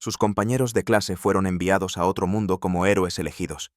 Sus compañeros de clase fueron enviados a otro mundo como héroes elegidos.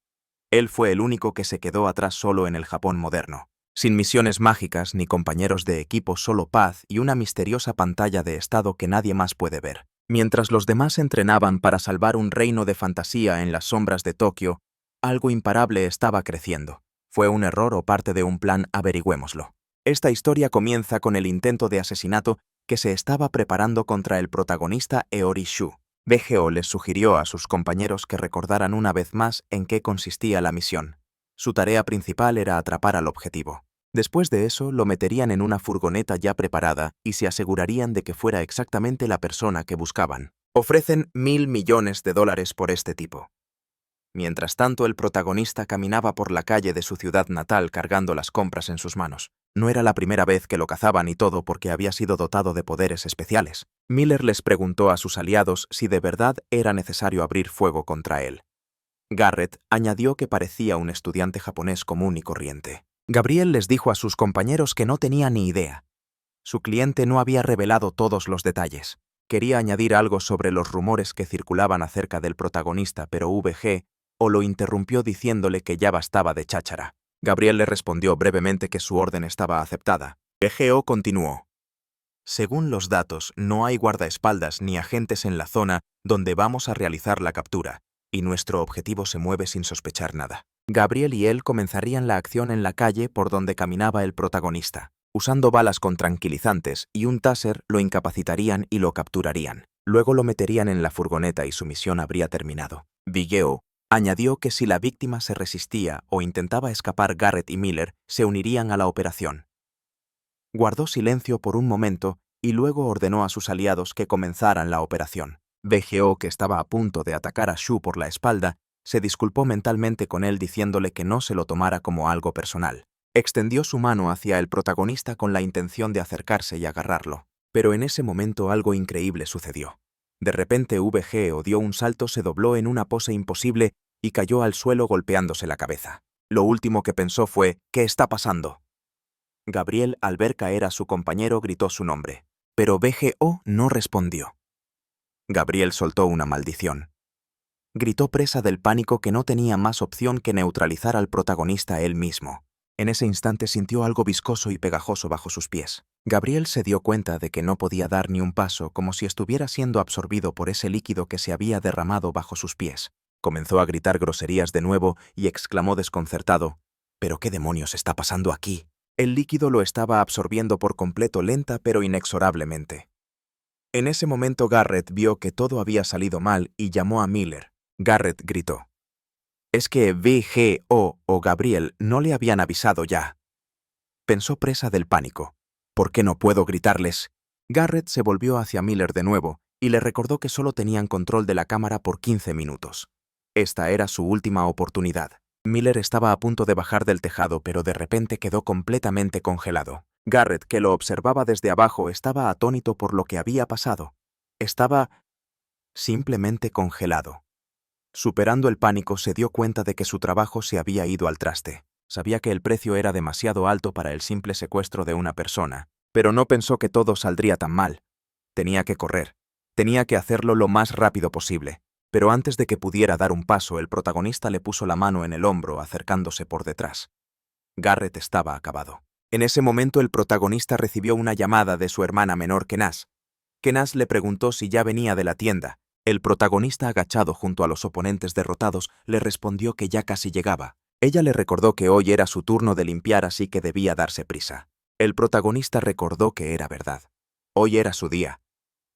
Él fue el único que se quedó atrás solo en el Japón moderno. Sin misiones mágicas ni compañeros de equipo, solo paz y una misteriosa pantalla de estado que nadie más puede ver. Mientras los demás entrenaban para salvar un reino de fantasía en las sombras de Tokio, algo imparable estaba creciendo. ¿Fue un error o parte de un plan? Averigüémoslo. Esta historia comienza con el intento de asesinato que se estaba preparando contra el protagonista Eori Shu. BGO les sugirió a sus compañeros que recordaran una vez más en qué consistía la misión. Su tarea principal era atrapar al objetivo. Después de eso, lo meterían en una furgoneta ya preparada y se asegurarían de que fuera exactamente la persona que buscaban. Ofrecen $1.000 millones por este tipo. Mientras tanto, el protagonista caminaba por la calle de su ciudad natal cargando las compras en sus manos. No era la primera vez que lo cazaban y todo porque había sido dotado de poderes especiales. Miller les preguntó a sus aliados si de verdad era necesario abrir fuego contra él. Garrett añadió que parecía un estudiante japonés común y corriente. Gabriel les dijo a sus compañeros que no tenía ni idea. Su cliente no había revelado todos los detalles. Quería añadir algo sobre los rumores que circulaban acerca del protagonista, pero VG lo interrumpió diciéndole que ya bastaba de cháchara. Gabriel le respondió brevemente que su orden estaba aceptada. VGO continuó. Según los datos, no hay guardaespaldas ni agentes en la zona donde vamos a realizar la captura, y nuestro objetivo se mueve sin sospechar nada. Gabriel y él comenzarían la acción en la calle por donde caminaba el protagonista. Usando balas con tranquilizantes y un taser lo incapacitarían y lo capturarían. Luego lo meterían en la furgoneta y su misión habría terminado. Vigeo añadió que si la víctima se resistía o intentaba escapar, Garrett y Miller se unirían a la operación. Guardó silencio por un momento y luego ordenó a sus aliados que comenzaran la operación. VGO, que estaba a punto de atacar a Shu por la espalda, se disculpó mentalmente con él diciéndole que no se lo tomara como algo personal. Extendió su mano hacia el protagonista con la intención de acercarse y agarrarlo. Pero en ese momento algo increíble sucedió. De repente VGO dio un salto, se dobló en una pose imposible y cayó al suelo golpeándose la cabeza. Lo último que pensó fue, ¿qué está pasando? Gabriel, al ver caer a su compañero, gritó su nombre, pero VGO no respondió. Gabriel soltó una maldición. Gritó, presa del pánico que no tenía más opción que neutralizar al protagonista él mismo. En ese instante sintió algo viscoso y pegajoso bajo sus pies. Gabriel se dio cuenta de que no podía dar ni un paso, como si estuviera siendo absorbido por ese líquido que se había derramado bajo sus pies. Comenzó a gritar groserías de nuevo y exclamó desconcertado, ¿pero qué demonios está pasando aquí? El líquido lo estaba absorbiendo por completo, lenta pero inexorablemente. En ese momento Garrett vio que todo había salido mal y llamó a Miller. Garrett gritó, ¿es que VGO o Gabriel no le habían avisado ya? Pensó, presa del pánico. ¿Por qué no puedo gritarles? Garrett se volvió hacia Miller de nuevo y le recordó que solo tenían control de la cámara por 15 minutos. Esta era su última oportunidad. Miller estaba a punto de bajar del tejado, pero de repente quedó completamente congelado. Garrett, que lo observaba desde abajo, estaba atónito por lo que había pasado. Estaba simplemente congelado. Superando el pánico, se dio cuenta de que su trabajo se había ido al traste. Sabía que el precio era demasiado alto para el simple secuestro de una persona, pero no pensó que todo saldría tan mal. Tenía que correr. Tenía que hacerlo lo más rápido posible. Pero antes de que pudiera dar un paso, el protagonista le puso la mano en el hombro, acercándose por detrás. Garrett estaba acabado. En ese momento el protagonista recibió una llamada de su hermana menor, Kenaz. Kenaz le preguntó si ya venía de la tienda. El protagonista, agachado junto a los oponentes derrotados, le respondió que ya casi llegaba. Ella le recordó que hoy era su turno de limpiar, así que debía darse prisa. El protagonista recordó que era verdad. Hoy era su día.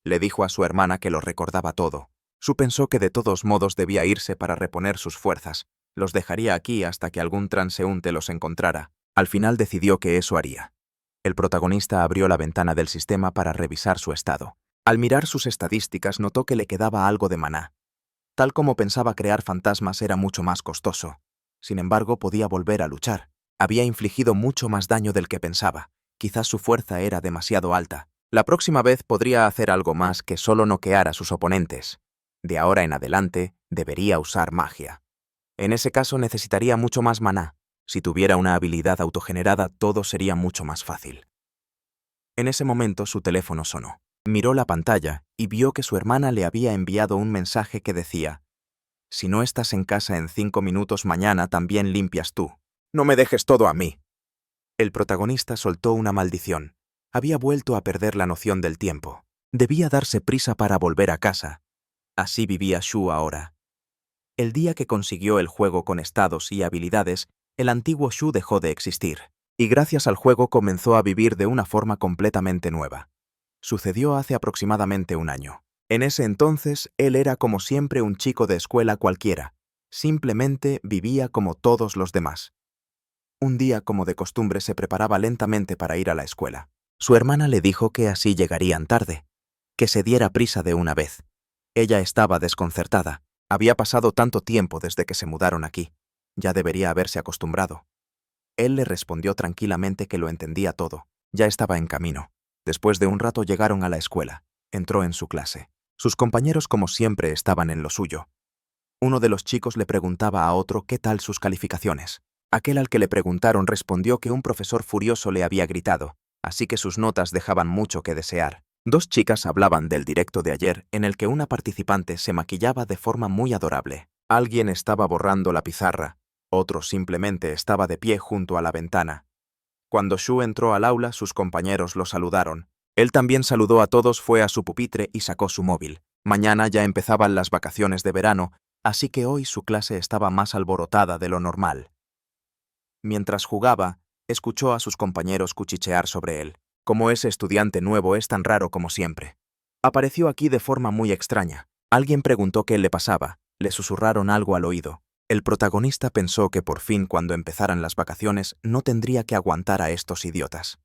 Le dijo a su hermana que lo recordaba todo. Su pensó que de todos modos debía irse para reponer sus fuerzas. Los dejaría aquí hasta que algún transeúnte los encontrara. Al final decidió que eso haría. El protagonista abrió la ventana del sistema para revisar su estado. Al mirar sus estadísticas notó que le quedaba algo de maná. Tal como pensaba, crear fantasmas era mucho más costoso. Sin embargo, podía volver a luchar. Había infligido mucho más daño del que pensaba. Quizás su fuerza era demasiado alta. La próxima vez podría hacer algo más que solo noquear a sus oponentes. De ahora en adelante, debería usar magia. En ese caso necesitaría mucho más maná. Si tuviera una habilidad autogenerada, todo sería mucho más fácil. En ese momento su teléfono sonó. Miró la pantalla y vio que su hermana le había enviado un mensaje que decía: «Si no estás en casa en 5 minutos mañana, también limpias tú. No me dejes todo a mí». El protagonista soltó una maldición. Había vuelto a perder la noción del tiempo. Debía darse prisa para volver a casa. Así vivía Shu ahora. El día que consiguió el juego con estados y habilidades, el antiguo Shu dejó de existir, y gracias al juego comenzó a vivir de una forma completamente nueva. Sucedió hace aproximadamente un año. En ese entonces, él era como siempre un chico de escuela cualquiera. Simplemente vivía como todos los demás. Un día, como de costumbre, se preparaba lentamente para ir a la escuela. Su hermana le dijo que así llegarían tarde, que se diera prisa de una vez. Ella estaba desconcertada. Había pasado tanto tiempo desde que se mudaron aquí. Ya debería haberse acostumbrado. Él le respondió tranquilamente que lo entendía todo. Ya estaba en camino. Después de un rato llegaron a la escuela. Entró en su clase. Sus compañeros, como siempre, estaban en lo suyo. Uno de los chicos le preguntaba a otro qué tal sus calificaciones. Aquel al que le preguntaron respondió que un profesor furioso le había gritado, así que sus notas dejaban mucho que desear. Dos chicas hablaban del directo de ayer en el que una participante se maquillaba de forma muy adorable. Alguien estaba borrando la pizarra, otro simplemente estaba de pie junto a la ventana. Cuando Shu entró al aula, sus compañeros lo saludaron. Él también saludó a todos, fue a su pupitre y sacó su móvil. Mañana ya empezaban las vacaciones de verano, así que hoy su clase estaba más alborotada de lo normal. Mientras jugaba, escuchó a sus compañeros cuchichear sobre él. Como ese estudiante nuevo es tan raro como siempre. Apareció aquí de forma muy extraña. Alguien preguntó qué le pasaba. Le susurraron algo al oído. El protagonista pensó que por fin, cuando empezaran las vacaciones, no tendría que aguantar a estos idiotas.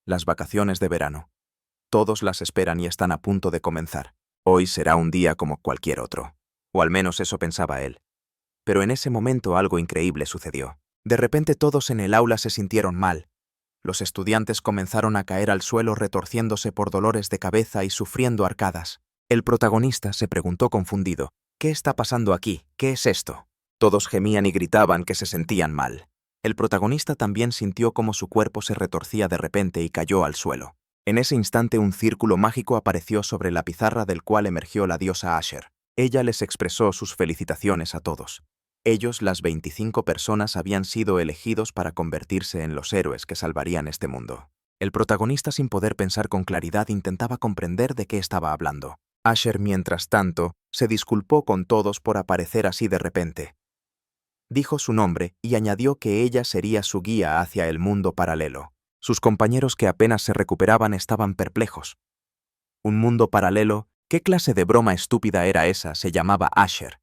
Las vacaciones de verano. Todos las esperan y están a punto de comenzar. Hoy será un día como cualquier otro. O al menos eso pensaba él. Pero en ese momento algo increíble sucedió. De repente todos en el aula se sintieron mal. Los estudiantes comenzaron a caer al suelo retorciéndose por dolores de cabeza y sufriendo arcadas. El protagonista se preguntó confundido: ¿qué está pasando aquí? ¿Qué es esto? Todos gemían y gritaban que se sentían mal. El protagonista también sintió como su cuerpo se retorcía de repente y cayó al suelo. En ese instante un círculo mágico apareció sobre la pizarra del cual emergió la diosa Asher. Ella les expresó sus felicitaciones a todos. Ellos, las 25 personas, habían sido elegidos para convertirse en los héroes que salvarían este mundo. El protagonista, sin poder pensar con claridad, intentaba comprender de qué estaba hablando. Asher, mientras tanto, se disculpó con todos por aparecer así de repente. Dijo su nombre y añadió que ella sería su guía hacia el mundo paralelo. Sus compañeros, que apenas se recuperaban, estaban perplejos. ¿Un mundo paralelo? ¿Qué clase de broma estúpida era esa? Se llamaba Asher.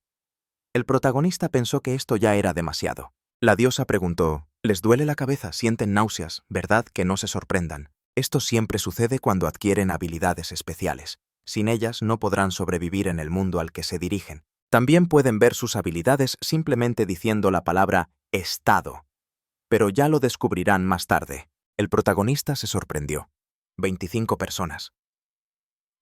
El protagonista pensó que esto ya era demasiado. La diosa preguntó: «¿Les duele la cabeza? ¿Sienten náuseas? ¿Verdad que no se sorprendan? Esto siempre sucede cuando adquieren habilidades especiales. Sin ellas no podrán sobrevivir en el mundo al que se dirigen. También pueden ver sus habilidades simplemente diciendo la palabra estado. Pero ya lo descubrirán más tarde». El protagonista se sorprendió. 25 personas.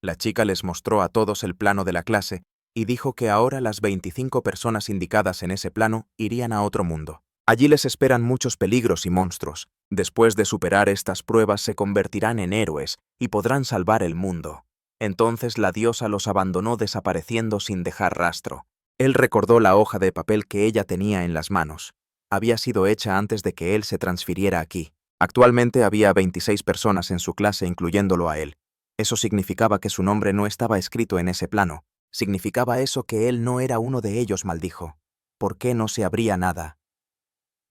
La chica les mostró a todos el plano de la clase y dijo que ahora las 25 personas indicadas en ese plano irían a otro mundo. Allí les esperan muchos peligros y monstruos. Después de superar estas pruebas se convertirán en héroes y podrán salvar el mundo. Entonces la diosa los abandonó, desapareciendo sin dejar rastro. Él recordó la hoja de papel que ella tenía en las manos. Había sido hecha antes de que él se transfiriera aquí. Actualmente había 26 personas en su clase, incluyéndolo a él. Eso significaba que su nombre no estaba escrito en ese plano. Significaba eso que él no era uno de ellos, maldijo. ¿Por qué no se abría nada?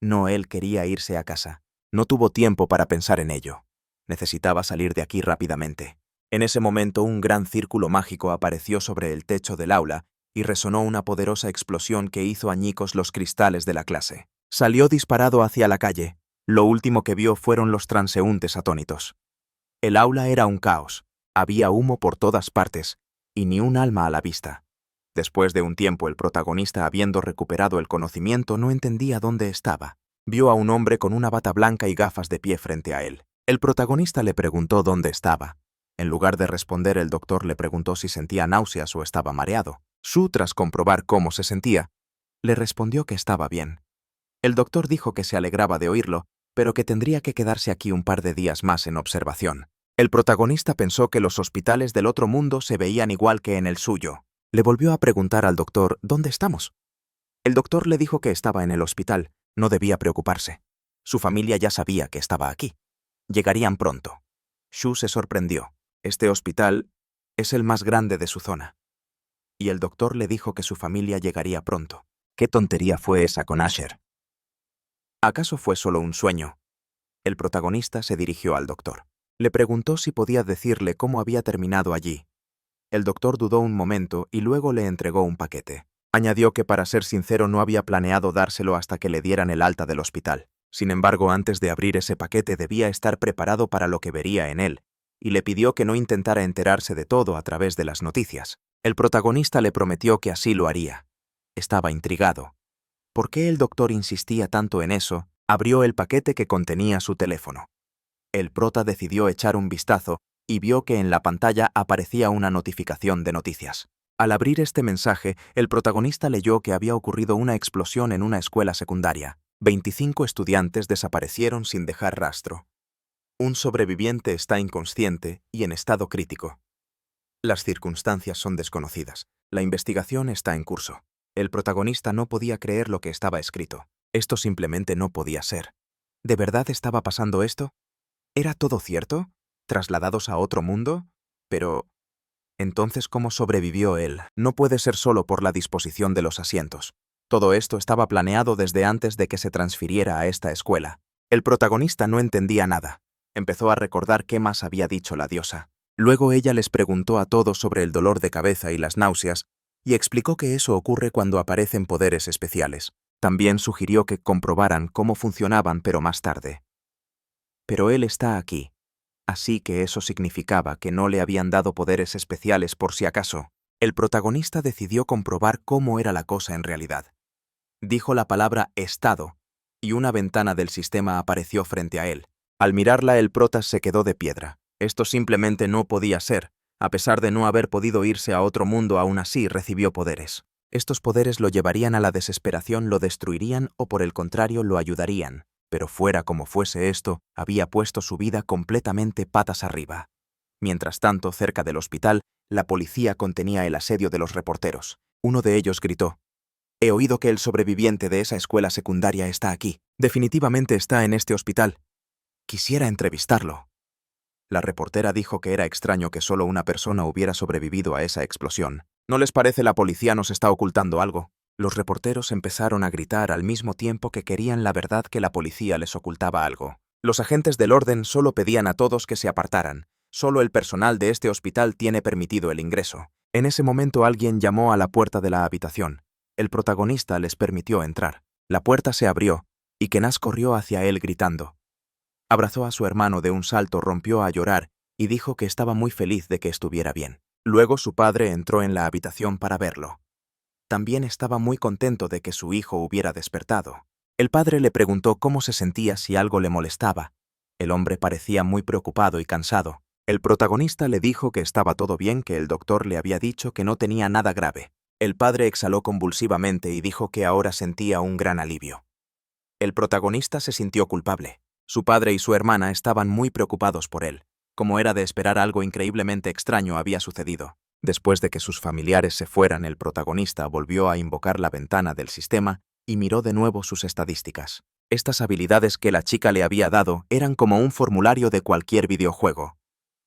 No, él quería irse a casa. No tuvo tiempo para pensar en ello. Necesitaba salir de aquí rápidamente. En ese momento un gran círculo mágico apareció sobre el techo del aula y resonó una poderosa explosión que hizo añicos los cristales de la clase. Salió disparado hacia la calle. Lo último que vio fueron los transeúntes atónitos. El aula era un caos. Había humo por todas partes y ni un alma a la vista. Después de un tiempo, el protagonista, habiendo recuperado el conocimiento, no entendía dónde estaba. Vio a un hombre con una bata blanca y gafas de pie frente a él. El protagonista le preguntó dónde estaba. En lugar de responder, el doctor le preguntó si sentía náuseas o estaba mareado. Shu, tras comprobar cómo se sentía, le respondió que estaba bien. El doctor dijo que se alegraba de oírlo, pero que tendría que quedarse aquí un par de días más en observación. El protagonista pensó que los hospitales del otro mundo se veían igual que en el suyo. Le volvió a preguntar al doctor, ¿dónde estamos? El doctor le dijo que estaba en el hospital, no debía preocuparse. Su familia ya sabía que estaba aquí. Llegarían pronto. Shu se sorprendió. Este hospital es el más grande de su zona. Y el doctor le dijo que su familia llegaría pronto. ¿Qué tontería fue esa con Asher? ¿Acaso fue solo un sueño? El protagonista se dirigió al doctor. Le preguntó si podía decirle cómo había terminado allí. El doctor dudó un momento y luego le entregó un paquete. Añadió que para ser sincero no había planeado dárselo hasta que le dieran el alta del hospital. Sin embargo, antes de abrir ese paquete debía estar preparado para lo que vería en él, y le pidió que no intentara enterarse de todo a través de las noticias. El protagonista le prometió que así lo haría. Estaba intrigado. ¿Por qué el doctor insistía tanto en eso? Abrió el paquete que contenía su teléfono. El prota decidió echar un vistazo y vio que en la pantalla aparecía una notificación de noticias. Al abrir este mensaje, el protagonista leyó que había ocurrido una explosión en una escuela secundaria. 25 estudiantes desaparecieron sin dejar rastro. Un sobreviviente está inconsciente y en estado crítico. Las circunstancias son desconocidas. La investigación está en curso. El protagonista no podía creer lo que estaba escrito. Esto simplemente no podía ser. ¿De verdad estaba pasando esto? ¿Era todo cierto? ¿Trasladados a otro mundo? Pero entonces, ¿cómo sobrevivió él? No puede ser solo por la disposición de los asientos. Todo esto estaba planeado desde antes de que se transfiriera a esta escuela. El protagonista no entendía nada. Empezó a recordar qué más había dicho la diosa. Luego ella les preguntó a todos sobre el dolor de cabeza y las náuseas, y explicó que eso ocurre cuando aparecen poderes especiales. También sugirió que comprobaran cómo funcionaban, pero más tarde. Pero él está aquí. Así que eso significaba que no le habían dado poderes especiales por si acaso. El protagonista decidió comprobar cómo era la cosa en realidad. Dijo la palabra estado, y una ventana del sistema apareció frente a él. Al mirarla, el prota se quedó de piedra. Esto simplemente no podía ser. A pesar de no haber podido irse a otro mundo, aún así recibió poderes. Estos poderes lo llevarían a la desesperación, lo destruirían o por el contrario lo ayudarían. Pero fuera como fuese esto, había puesto su vida completamente patas arriba. Mientras tanto, cerca del hospital, la policía contenía el asedio de los reporteros. Uno de ellos gritó: «He oído que el sobreviviente de esa escuela secundaria está aquí. Definitivamente está en este hospital. Quisiera entrevistarlo». La reportera dijo que era extraño que solo una persona hubiera sobrevivido a esa explosión. ¿No les parece la policía nos está ocultando algo? Los reporteros empezaron a gritar al mismo tiempo que querían la verdad que la policía les ocultaba algo. Los agentes del orden solo pedían a todos que se apartaran. Solo el personal de este hospital tiene permitido el ingreso. En ese momento alguien llamó a la puerta de la habitación. El protagonista les permitió entrar. La puerta se abrió, y Kenaz corrió hacia él gritando. Abrazó a su hermano de un salto, rompió a llorar y dijo que estaba muy feliz de que estuviera bien. Luego su padre entró en la habitación para verlo. También estaba muy contento de que su hijo hubiera despertado. El padre le preguntó cómo se sentía, si algo le molestaba. El hombre parecía muy preocupado y cansado. El protagonista le dijo que estaba todo bien, que el doctor le había dicho que no tenía nada grave. El padre exhaló convulsivamente y dijo que ahora sentía un gran alivio. El protagonista se sintió culpable. Su padre y su hermana estaban muy preocupados por él. Como era de esperar, algo increíblemente extraño había sucedido. Después de que sus familiares se fueran, el protagonista volvió a invocar la ventana del sistema y miró de nuevo sus estadísticas. Estas habilidades que la chica le había dado eran como un formulario de cualquier videojuego.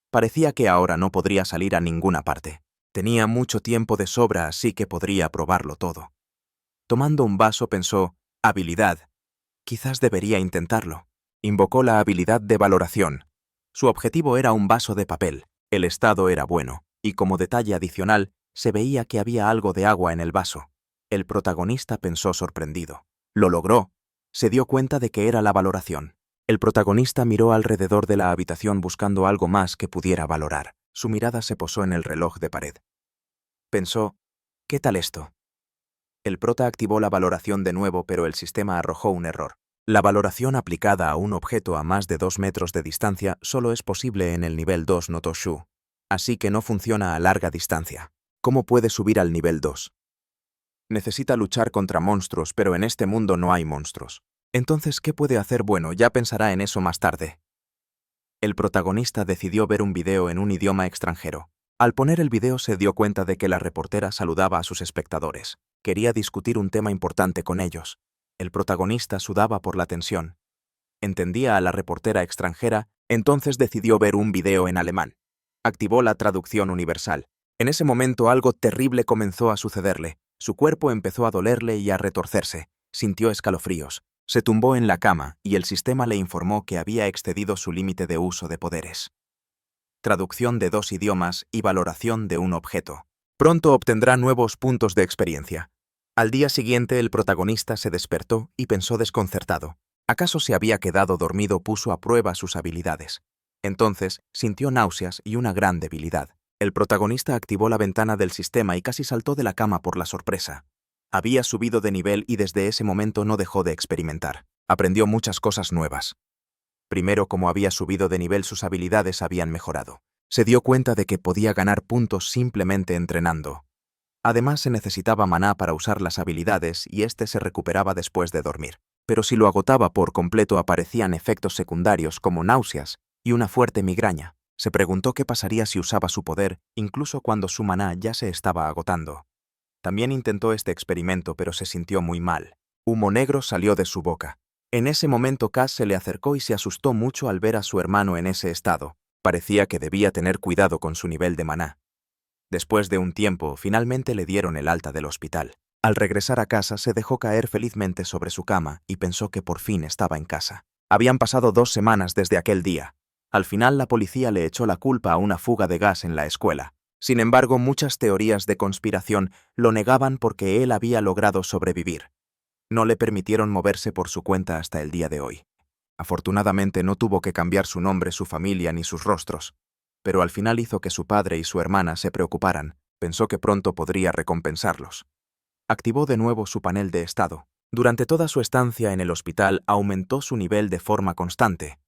Parecía que ahora no podría salir a ninguna parte. Tenía mucho tiempo de sobra, así que podría probarlo todo. Tomando un vaso pensó, habilidad. Quizás debería intentarlo. Invocó la habilidad de valoración. Su objetivo era un vaso de papel. El estado era bueno, y como detalle adicional, se veía que había algo de agua en el vaso. El protagonista pensó sorprendido. Lo logró. Se dio cuenta de que era la valoración. El protagonista miró alrededor de la habitación buscando algo más que pudiera valorar. Su mirada se posó en el reloj de pared. Pensó, ¿qué tal esto? El prota activó la valoración de nuevo, pero el sistema arrojó un error. La valoración aplicada a un objeto a más de 2 metros de distancia solo es posible en el nivel 2 Notoshu, así que no funciona a larga distancia. ¿Cómo puede subir al nivel 2? Necesita luchar contra monstruos, pero en este mundo no hay monstruos. Entonces, ¿qué puede hacer? Bueno, ya pensará en eso más tarde. El protagonista decidió ver un video en un idioma extranjero. Al poner el video se dio cuenta de que la reportera saludaba a sus espectadores. Quería discutir un tema importante con ellos. El protagonista sudaba por la tensión. Entendía a la reportera extranjera, entonces decidió ver un video en alemán. Activó la traducción universal. En ese momento algo terrible comenzó a sucederle. Su cuerpo empezó a dolerle y a retorcerse. Sintió escalofríos. Se tumbó en la cama y el sistema le informó que había excedido su límite de uso de poderes. Traducción de 2 idiomas y valoración de un objeto. Pronto obtendrá nuevos puntos de experiencia. Al día siguiente el protagonista se despertó y pensó desconcertado. ¿Acaso se había quedado dormido? Puso a prueba sus habilidades. Entonces sintió náuseas y una gran debilidad. El protagonista activó la ventana del sistema y casi saltó de la cama por la sorpresa. Había subido de nivel y desde ese momento no dejó de experimentar. Aprendió muchas cosas nuevas. Primero, como había subido de nivel, sus habilidades habían mejorado. Se dio cuenta de que podía ganar puntos simplemente entrenando. Además, se necesitaba maná para usar las habilidades y este se recuperaba después de dormir. Pero si lo agotaba por completo aparecían efectos secundarios como náuseas y una fuerte migraña. Se preguntó qué pasaría si usaba su poder, incluso cuando su maná ya se estaba agotando. También intentó este experimento, pero se sintió muy mal. Humo negro salió de su boca. En ese momento Cass se le acercó y se asustó mucho al ver a su hermano en ese estado. Parecía que debía tener cuidado con su nivel de maná. Después de un tiempo, finalmente le dieron el alta del hospital. Al regresar a casa, se dejó caer felizmente sobre su cama y pensó que por fin estaba en casa. Habían pasado 2 semanas desde aquel día. Al final, la policía le echó la culpa a una fuga de gas en la escuela. Sin embargo, muchas teorías de conspiración lo negaban porque él había logrado sobrevivir. No le permitieron moverse por su cuenta hasta el día de hoy. Afortunadamente no tuvo que cambiar su nombre, su familia ni sus rostros. Pero al final hizo que su padre y su hermana se preocuparan. Pensó que pronto podría recompensarlos. Activó de nuevo su panel de estado. Durante toda su estancia en el hospital aumentó su nivel de forma constante.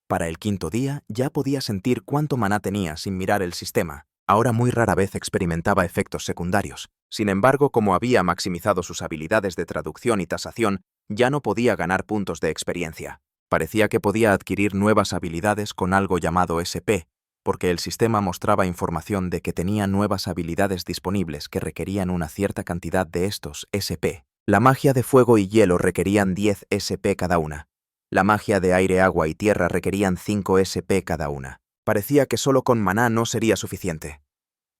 Para el 5.º día ya podía sentir cuánto maná tenía sin mirar el sistema. Ahora muy rara vez experimentaba efectos secundarios. Sin embargo, como había maximizado sus habilidades de traducción y tasación, ya no podía ganar puntos de experiencia. Parecía que podía adquirir nuevas habilidades con algo llamado SP, porque el sistema mostraba información de que tenía nuevas habilidades disponibles que requerían una cierta cantidad de estos SP. La magia de fuego y hielo requerían 10 SP cada una. La magia de aire, agua y tierra requerían 5 SP cada una. Parecía que solo con maná no sería suficiente.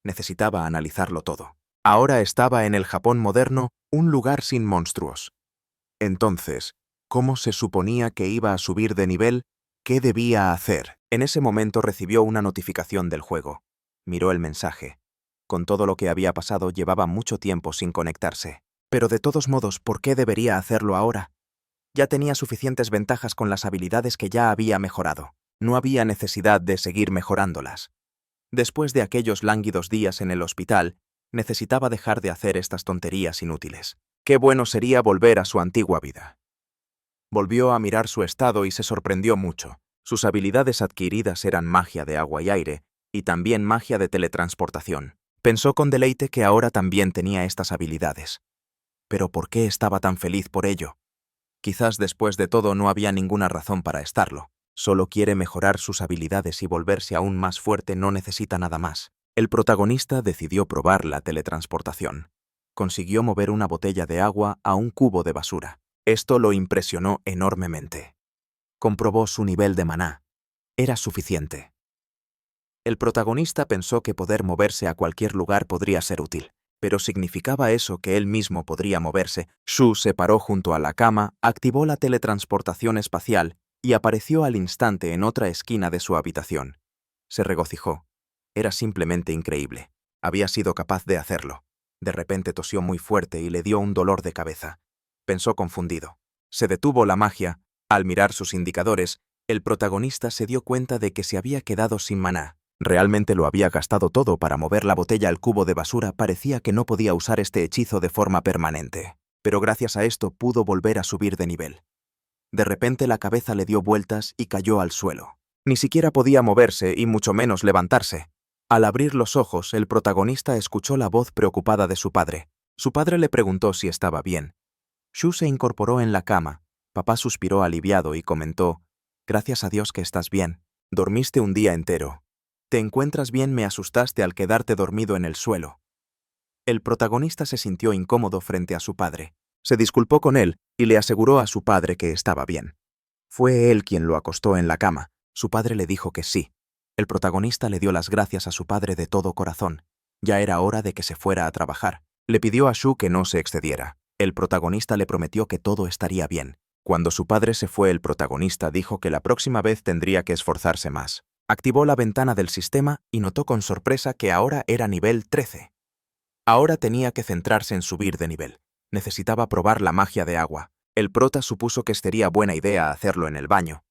Necesitaba analizarlo todo. Ahora estaba en el Japón moderno, un lugar sin monstruos. Entonces, ¿cómo se suponía que iba a subir de nivel? ¿Qué debía hacer? En ese momento recibió una notificación del juego. Miró el mensaje. Con todo lo que había pasado, llevaba mucho tiempo sin conectarse. Pero de todos modos, ¿por qué debería hacerlo ahora? Ya tenía suficientes ventajas con las habilidades que ya había mejorado. No había necesidad de seguir mejorándolas. Después de aquellos lánguidos días en el hospital, necesitaba dejar de hacer estas tonterías inútiles. Qué bueno sería volver a su antigua vida. Volvió a mirar su estado y se sorprendió mucho. Sus habilidades adquiridas eran magia de agua y aire, y también magia de teletransportación. Pensó con deleite que ahora también tenía estas habilidades. Pero ¿por qué estaba tan feliz por ello? Quizás después de todo no había ninguna razón para estarlo. Solo quiere mejorar sus habilidades y volverse aún más fuerte, no necesita nada más. El protagonista decidió probar la teletransportación. Consiguió mover una botella de agua a un cubo de basura. Esto lo impresionó enormemente. Comprobó su nivel de maná. Era suficiente. El protagonista pensó que poder moverse a cualquier lugar podría ser útil. Pero ¿significaba eso que él mismo podría moverse? Shu se paró junto a la cama, activó la teletransportación espacial y apareció al instante en otra esquina de su habitación. Se regocijó. Era simplemente increíble. Había sido capaz de hacerlo. De repente tosió muy fuerte y le dio un dolor de cabeza. Pensó confundido. Se detuvo la magia. Al mirar sus indicadores, el protagonista se dio cuenta de que se había quedado sin maná. Realmente lo había gastado todo para mover la botella al cubo de basura. Parecía que no podía usar este hechizo de forma permanente. Pero gracias a esto pudo volver a subir de nivel. De repente la cabeza le dio vueltas y cayó al suelo. Ni siquiera podía moverse y mucho menos levantarse. Al abrir los ojos, el protagonista escuchó la voz preocupada de su padre. Su padre le preguntó si estaba bien. Shu se incorporó en la cama. Papá suspiró aliviado y comentó: «Gracias a Dios que estás bien. Dormiste un día entero. ¿Te encuentras bien? Me asustaste al quedarte dormido en el suelo. El protagonista se sintió incómodo frente a su padre. Se disculpó con él y le aseguró a su padre que estaba bien. Fue él quien lo acostó en la cama. Su padre le dijo que sí. El protagonista le dio las gracias a su padre de todo corazón. Ya era hora de que se fuera a trabajar. Le pidió a Shu que no se excediera. El protagonista le prometió que todo estaría bien. Cuando su padre se fue, el protagonista dijo que la próxima vez tendría que esforzarse más. Activó la ventana del sistema y notó con sorpresa que ahora era nivel 13. Ahora tenía que centrarse en subir de nivel. Necesitaba probar la magia de agua. El prota supuso que sería buena idea hacerlo en el baño.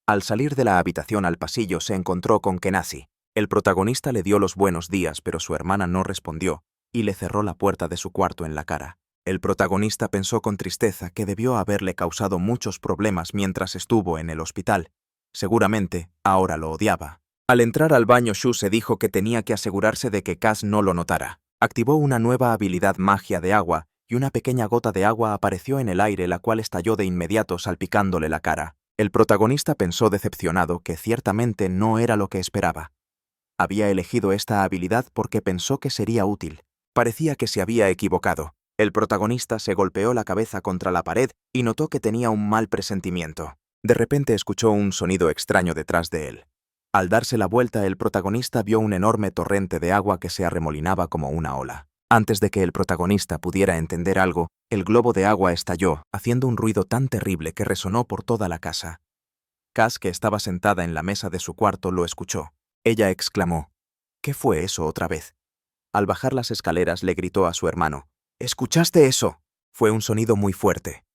Al salir de la habitación al pasillo se encontró con Kenasi. El protagonista le dio los buenos días, pero su hermana no respondió y le cerró la puerta de su cuarto en la cara. El protagonista pensó con tristeza que debió haberle causado muchos problemas mientras estuvo en el hospital. Seguramente, ahora lo odiaba. Al entrar al baño, Shu se dijo que tenía que asegurarse de que Cass no lo notara. Activó una nueva habilidad magia de agua y una pequeña gota de agua apareció en el aire, la cual estalló de inmediato salpicándole la cara. El protagonista pensó decepcionado que ciertamente no era lo que esperaba. Había elegido esta habilidad porque pensó que sería útil. Parecía que se había equivocado. El protagonista se golpeó la cabeza contra la pared y notó que tenía un mal presentimiento. De repente escuchó un sonido extraño detrás de él. Al darse la vuelta, el protagonista vio un enorme torrente de agua que se arremolinaba como una ola. Antes de que el protagonista pudiera entender algo, el globo de agua estalló, haciendo un ruido tan terrible que resonó por toda la casa. Cass, que estaba sentada en la mesa de su cuarto, lo escuchó. Ella exclamó: ¿Qué fue eso otra vez? Al bajar las escaleras le gritó a su hermano: ¿Escuchaste eso? Fue un sonido muy fuerte.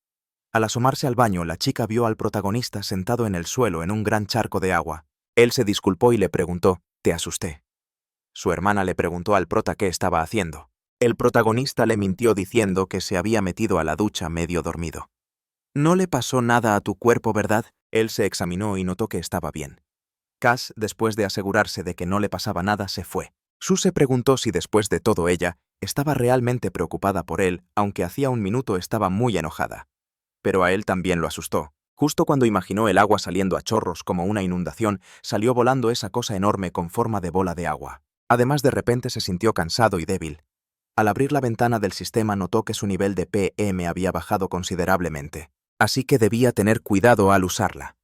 Al asomarse al baño, la chica vio al protagonista sentado en el suelo en un gran charco de agua. Él se disculpó y le preguntó: ¿Te asusté? Su hermana le preguntó al prota qué estaba haciendo. El protagonista le mintió diciendo que se había metido a la ducha medio dormido. No le pasó nada a tu cuerpo, ¿verdad? Él se examinó y notó que estaba bien. Cass, después de asegurarse de que no le pasaba nada, se fue. Shu se preguntó si después de todo ella estaba realmente preocupada por él, aunque hacía un minuto estaba muy enojada. Pero a él también lo asustó. Justo cuando imaginó el agua saliendo a chorros como una inundación, salió volando esa cosa enorme con forma de bola de agua. Además, de repente se sintió cansado y débil. Al abrir la ventana del sistema notó que su nivel de PM había bajado considerablemente, así que debía tener cuidado al usarla.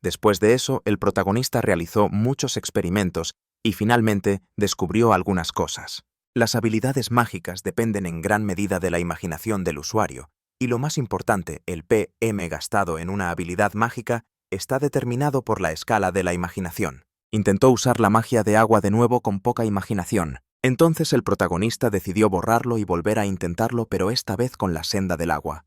Después de eso, el protagonista realizó muchos experimentos y finalmente descubrió algunas cosas. Las habilidades mágicas dependen en gran medida de la imaginación del usuario, y lo más importante, el PM gastado en una habilidad mágica está determinado por la escala de la imaginación. Intentó usar la magia de agua de nuevo con poca imaginación. Entonces el protagonista decidió borrarlo y volver a intentarlo, pero esta vez con la senda del agua.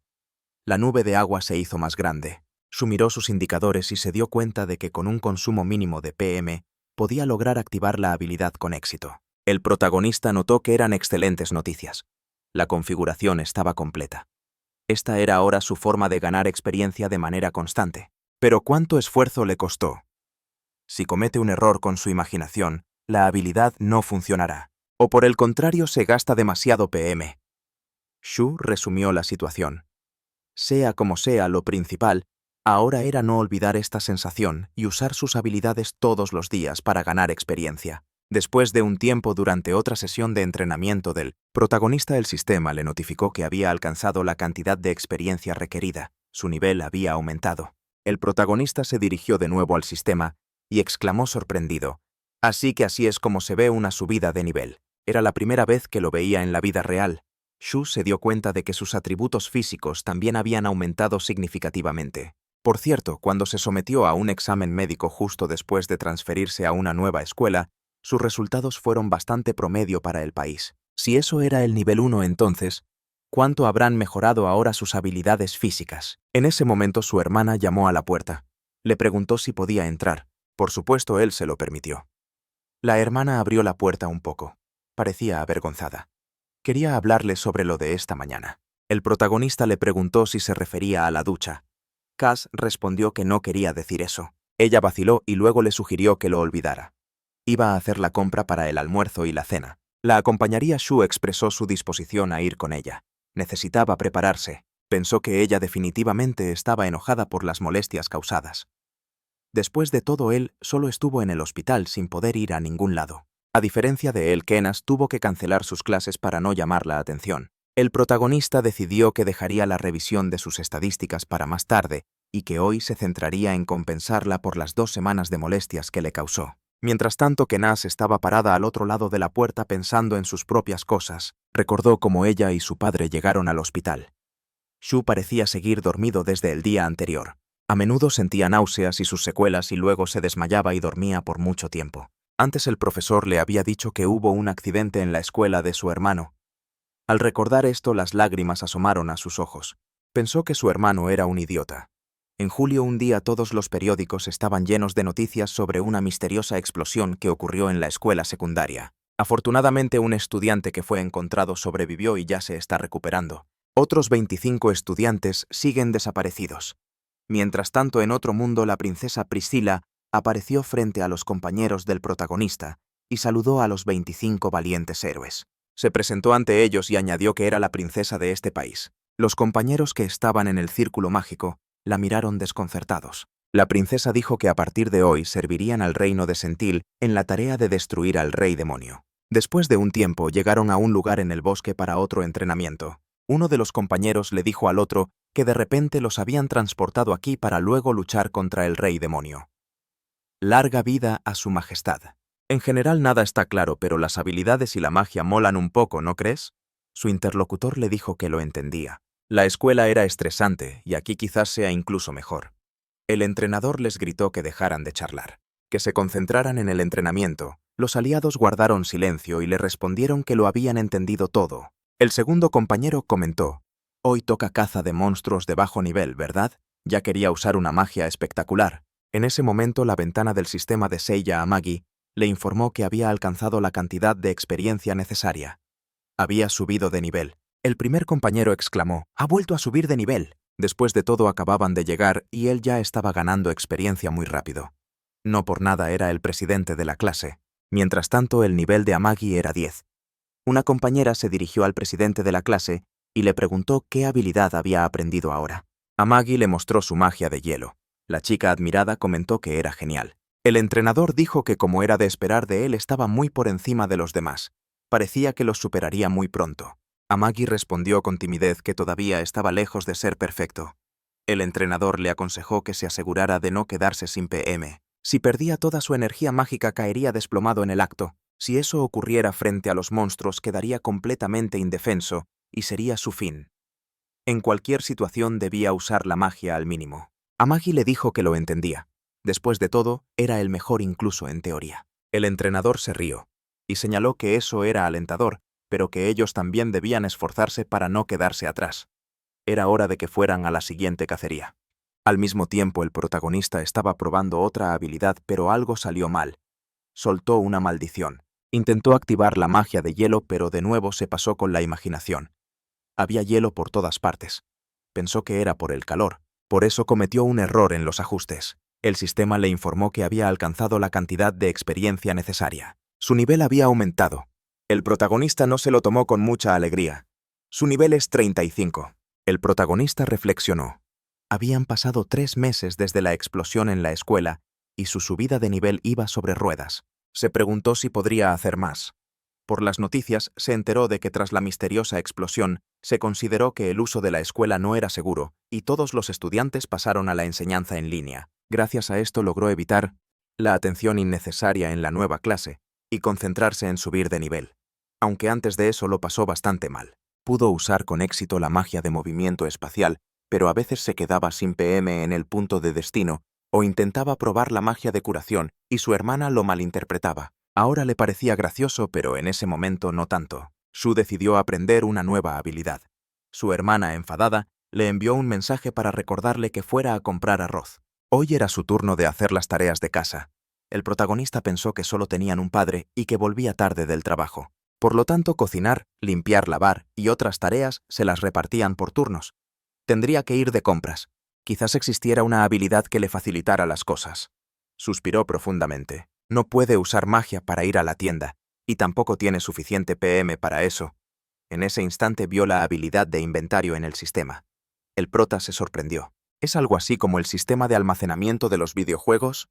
La nube de agua se hizo más grande. Shu miró sus indicadores y se dio cuenta de que con un consumo mínimo de PM podía lograr activar la habilidad con éxito. El protagonista notó que eran excelentes noticias. La configuración estaba completa. Esta era ahora su forma de ganar experiencia de manera constante. Pero ¿cuánto esfuerzo le costó? Si comete un error con su imaginación, la habilidad no funcionará. O por el contrario, se gasta demasiado PM. Shu resumió la situación. Sea como sea, lo principal ahora era no olvidar esta sensación y usar sus habilidades todos los días para ganar experiencia. Después de un tiempo, durante otra sesión de entrenamiento del protagonista, el sistema le notificó que había alcanzado la cantidad de experiencia requerida. Su nivel había aumentado. El protagonista se dirigió de nuevo al sistema y exclamó sorprendido: Así que así es como se ve una subida de nivel. Era la primera vez que lo veía en la vida real. Shu se dio cuenta de que sus atributos físicos también habían aumentado significativamente. Por cierto, cuando se sometió a un examen médico justo después de transferirse a una nueva escuela, sus resultados fueron bastante promedio para el país. Si eso era el nivel 1, entonces, ¿cuánto habrán mejorado ahora sus habilidades físicas? En ese momento su hermana llamó a la puerta. Le preguntó si podía entrar. Por supuesto, él se lo permitió. La hermana abrió la puerta un poco. Parecía avergonzada. Quería hablarle sobre lo de esta mañana. El protagonista le preguntó si se refería a la ducha. Cass respondió que no quería decir eso. Ella vaciló y luego le sugirió que lo olvidara. Iba a hacer la compra para el almuerzo y la cena. La acompañaría. Shu expresó su disposición a ir con ella. Necesitaba prepararse. Pensó que ella definitivamente estaba enojada por las molestias causadas. Después de todo, él solo estuvo en el hospital sin poder ir a ningún lado. A diferencia de él, Kenas tuvo que cancelar sus clases para no llamar la atención. El protagonista decidió que dejaría la revisión de sus estadísticas para más tarde y que hoy se centraría en compensarla por las 2 semanas de molestias que le causó. Mientras tanto, Kenas estaba parada al otro lado de la puerta pensando en sus propias cosas. Recordó cómo ella y su padre llegaron al hospital. Shu parecía seguir dormido desde el día anterior. A menudo sentía náuseas y sus secuelas y luego se desmayaba y dormía por mucho tiempo. Antes el profesor le había dicho que hubo un accidente en la escuela de su hermano. Al recordar esto, las lágrimas asomaron a sus ojos. Pensó que su hermano era un idiota. En julio, un día, todos los periódicos estaban llenos de noticias sobre una misteriosa explosión que ocurrió en la escuela secundaria. Afortunadamente, un estudiante que fue encontrado sobrevivió y ya se está recuperando. Otros 25 estudiantes siguen desaparecidos. Mientras tanto, en otro mundo, la princesa Priscila apareció frente a los compañeros del protagonista y saludó a los 25 valientes héroes. Se presentó ante ellos y añadió que era la princesa de este país. Los compañeros que estaban en el círculo mágico la miraron desconcertados. La princesa dijo que a partir de hoy servirían al reino de Sentil en la tarea de destruir al rey demonio. Después de un tiempo, llegaron a un lugar en el bosque para otro entrenamiento. Uno de los compañeros le dijo al otro que de repente los habían transportado aquí para luego luchar contra el rey demonio. Larga vida a su majestad. En general nada está claro, pero las habilidades y la magia molan un poco, ¿no crees? Su interlocutor le dijo que lo entendía. La escuela era estresante y aquí quizás sea incluso mejor. El entrenador les gritó que dejaran de charlar, que se concentraran en el entrenamiento. Los aliados guardaron silencio y le respondieron que lo habían entendido todo. El segundo compañero comentó: «Hoy toca caza de monstruos de bajo nivel, ¿verdad? Ya quería usar una magia espectacular». En ese momento, la ventana del sistema de Seiya Amagi le informó que había alcanzado la cantidad de experiencia necesaria. Había subido de nivel. El primer compañero exclamó: «¡Ha vuelto a subir de nivel!». Después de todo, acababan de llegar y él ya estaba ganando experiencia muy rápido. No por nada era el presidente de la clase. Mientras tanto, el nivel de Amagi era 10. Una compañera se dirigió al presidente de la clase y le preguntó qué habilidad había aprendido ahora. Amagi le mostró su magia de hielo. La chica admirada comentó que era genial. El entrenador dijo que, como era de esperar de él, estaba muy por encima de los demás. Parecía que los superaría muy pronto. Amagi respondió con timidez que todavía estaba lejos de ser perfecto. El entrenador le aconsejó que se asegurara de no quedarse sin PM. Si perdía toda su energía mágica, caería desplomado en el acto. Si eso ocurriera frente a los monstruos, quedaría completamente indefenso y sería su fin. En cualquier situación debía usar la magia al mínimo. Amagi le dijo que lo entendía. Después de todo, era el mejor incluso en teoría. El entrenador se rió y señaló que eso era alentador, pero que ellos también debían esforzarse para no quedarse atrás. Era hora de que fueran a la siguiente cacería. Al mismo tiempo, el protagonista estaba probando otra habilidad, pero algo salió mal. Soltó una maldición. Intentó activar la magia de hielo, pero de nuevo se pasó con la imaginación. Había hielo por todas partes. Pensó que era por el calor. Por eso cometió un error en los ajustes. El sistema le informó que había alcanzado la cantidad de experiencia necesaria. Su nivel había aumentado. El protagonista no se lo tomó con mucha alegría. Su nivel es 35. El protagonista reflexionó. Habían pasado 3 meses desde la explosión en la escuela y su subida de nivel iba sobre ruedas. Se preguntó si podría hacer más. Por las noticias se enteró de que tras la misteriosa explosión se consideró que el uso de la escuela no era seguro y todos los estudiantes pasaron a la enseñanza en línea. Gracias a esto logró evitar la atención innecesaria en la nueva clase y concentrarse en subir de nivel. Aunque antes de eso lo pasó bastante mal. Pudo usar con éxito la magia de movimiento espacial, pero a veces se quedaba sin PM en el punto de destino o intentaba probar la magia de curación y su hermana lo malinterpretaba. Ahora le parecía gracioso, pero en ese momento no tanto. Shu decidió aprender una nueva habilidad. Su hermana, enfadada, le envió un mensaje para recordarle que fuera a comprar arroz. Hoy era su turno de hacer las tareas de casa. El protagonista pensó que solo tenían un padre y que volvía tarde del trabajo. Por lo tanto, cocinar, limpiar, lavar y otras tareas se las repartían por turnos. Tendría que ir de compras. Quizás existiera una habilidad que le facilitara las cosas. Suspiró profundamente. No puede usar magia para ir a la tienda, y tampoco tiene suficiente PM para eso. En ese instante vio la habilidad de inventario en el sistema. El prota se sorprendió. ¿Es algo así como el sistema de almacenamiento de los videojuegos?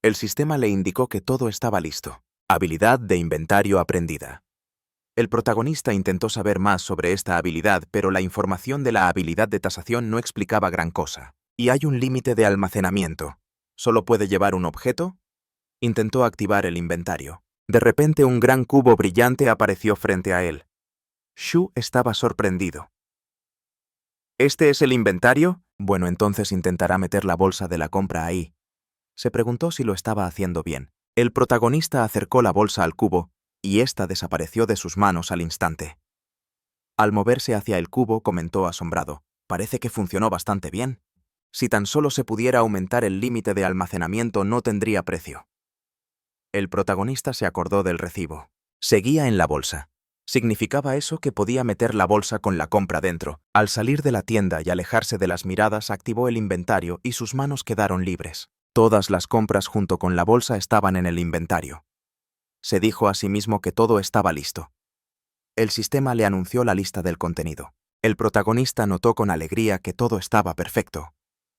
El sistema le indicó que todo estaba listo. Habilidad de inventario aprendida. El protagonista intentó saber más sobre esta habilidad, pero la información de la habilidad de tasación no explicaba gran cosa. Y hay un límite de almacenamiento. ¿Solo puede llevar un objeto? Intentó activar el inventario. De repente un gran cubo brillante apareció frente a él. Shu estaba sorprendido. ¿Este es el inventario? Bueno, entonces intentará meter la bolsa de la compra ahí. Se preguntó si lo estaba haciendo bien. El protagonista acercó la bolsa al cubo, y ésta desapareció de sus manos al instante. Al moverse hacia el cubo, comentó asombrado: «Parece que funcionó bastante bien. Si tan solo se pudiera aumentar el límite de almacenamiento, no tendría precio». El protagonista se acordó del recibo. Seguía en la bolsa. Significaba eso que podía meter la bolsa con la compra dentro. Al salir de la tienda y alejarse de las miradas, activó el inventario y sus manos quedaron libres. Todas las compras junto con la bolsa estaban en el inventario. Se dijo a sí mismo que todo estaba listo. El sistema le anunció la lista del contenido. El protagonista notó con alegría que todo estaba perfecto.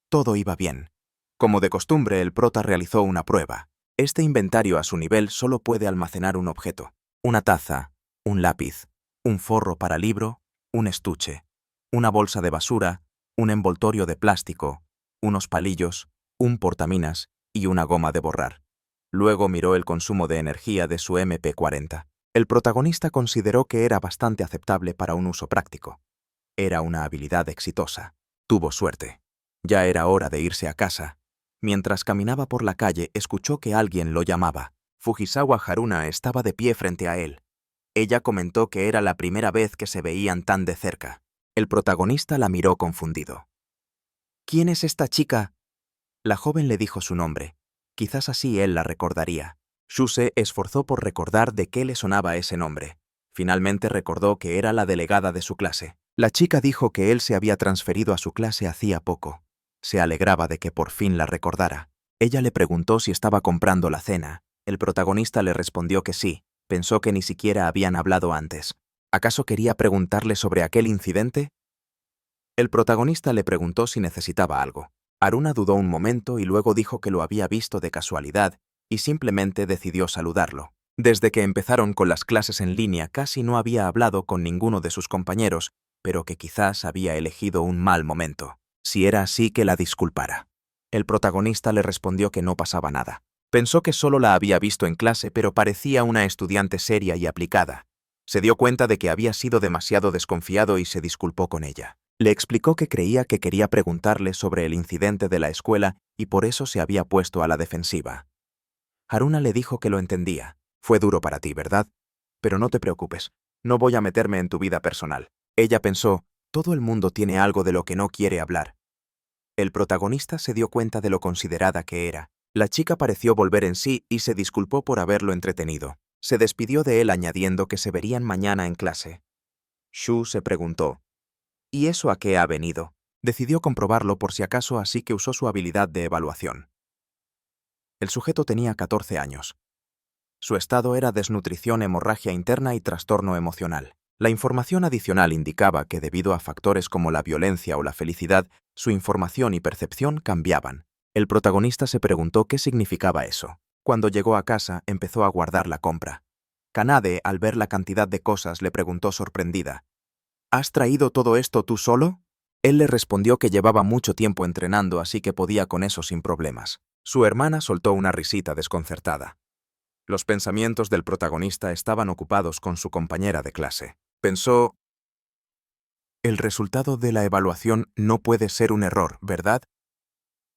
Todo iba bien. Como de costumbre, el prota realizó una prueba. Este inventario a su nivel solo puede almacenar un objeto: una taza, un lápiz, un forro para libro, un estuche, una bolsa de basura, un envoltorio de plástico, unos palillos, un portaminas y una goma de borrar. Luego miró el consumo de energía de su MP40. El protagonista consideró que era bastante aceptable para un uso práctico. Era una habilidad exitosa. Tuvo suerte. Ya era hora de irse a casa. Mientras caminaba por la calle, escuchó que alguien lo llamaba. Fujisawa Haruna estaba de pie frente a él. Ella comentó que era la primera vez que se veían tan de cerca. El protagonista la miró confundido. «¿Quién es esta chica?». La joven le dijo su nombre. Quizás así él la recordaría. Shu se esforzó por recordar de qué le sonaba ese nombre. Finalmente recordó que era la delegada de su clase. La chica dijo que él se había transferido a su clase hacía poco. Se alegraba de que por fin la recordara. Ella le preguntó si estaba comprando la cena. El protagonista le respondió que sí. Pensó que ni siquiera habían hablado antes. ¿Acaso quería preguntarle sobre aquel incidente? El protagonista le preguntó si necesitaba algo. Haruna dudó un momento y luego dijo que lo había visto de casualidad y simplemente decidió saludarlo. Desde que empezaron con las clases en línea casi no había hablado con ninguno de sus compañeros, pero que quizás había elegido un mal momento. Si era así, que la disculpara. El protagonista le respondió que no pasaba nada. Pensó que solo la había visto en clase, pero parecía una estudiante seria y aplicada. Se dio cuenta de que había sido demasiado desconfiado y se disculpó con ella. Le explicó que creía que quería preguntarle sobre el incidente de la escuela y por eso se había puesto a la defensiva. Haruna le dijo que lo entendía. «Fue duro para ti, ¿verdad? Pero no te preocupes, no voy a meterme en tu vida personal». Ella pensó: todo el mundo tiene algo de lo que no quiere hablar. El protagonista se dio cuenta de lo considerada que era. La chica pareció volver en sí y se disculpó por haberlo entretenido. Se despidió de él añadiendo que se verían mañana en clase. Shu se preguntó: ¿y eso a qué ha venido? Decidió comprobarlo por si acaso, así que usó su habilidad de evaluación. El sujeto tenía 14 años. Su estado era desnutrición, hemorragia interna y trastorno emocional. La información adicional indicaba que debido a factores como la violencia o la felicidad, su información y percepción cambiaban. El protagonista se preguntó qué significaba eso. Cuando llegó a casa, empezó a guardar la compra. Kanade, al ver la cantidad de cosas, le preguntó sorprendida: «¿Has traído todo esto tú solo?». Él le respondió que llevaba mucho tiempo entrenando, así que podía con eso sin problemas. Su hermana soltó una risita desconcertada. Los pensamientos del protagonista estaban ocupados con su compañera de clase. Pensó: «El resultado de la evaluación no puede ser un error, ¿verdad?».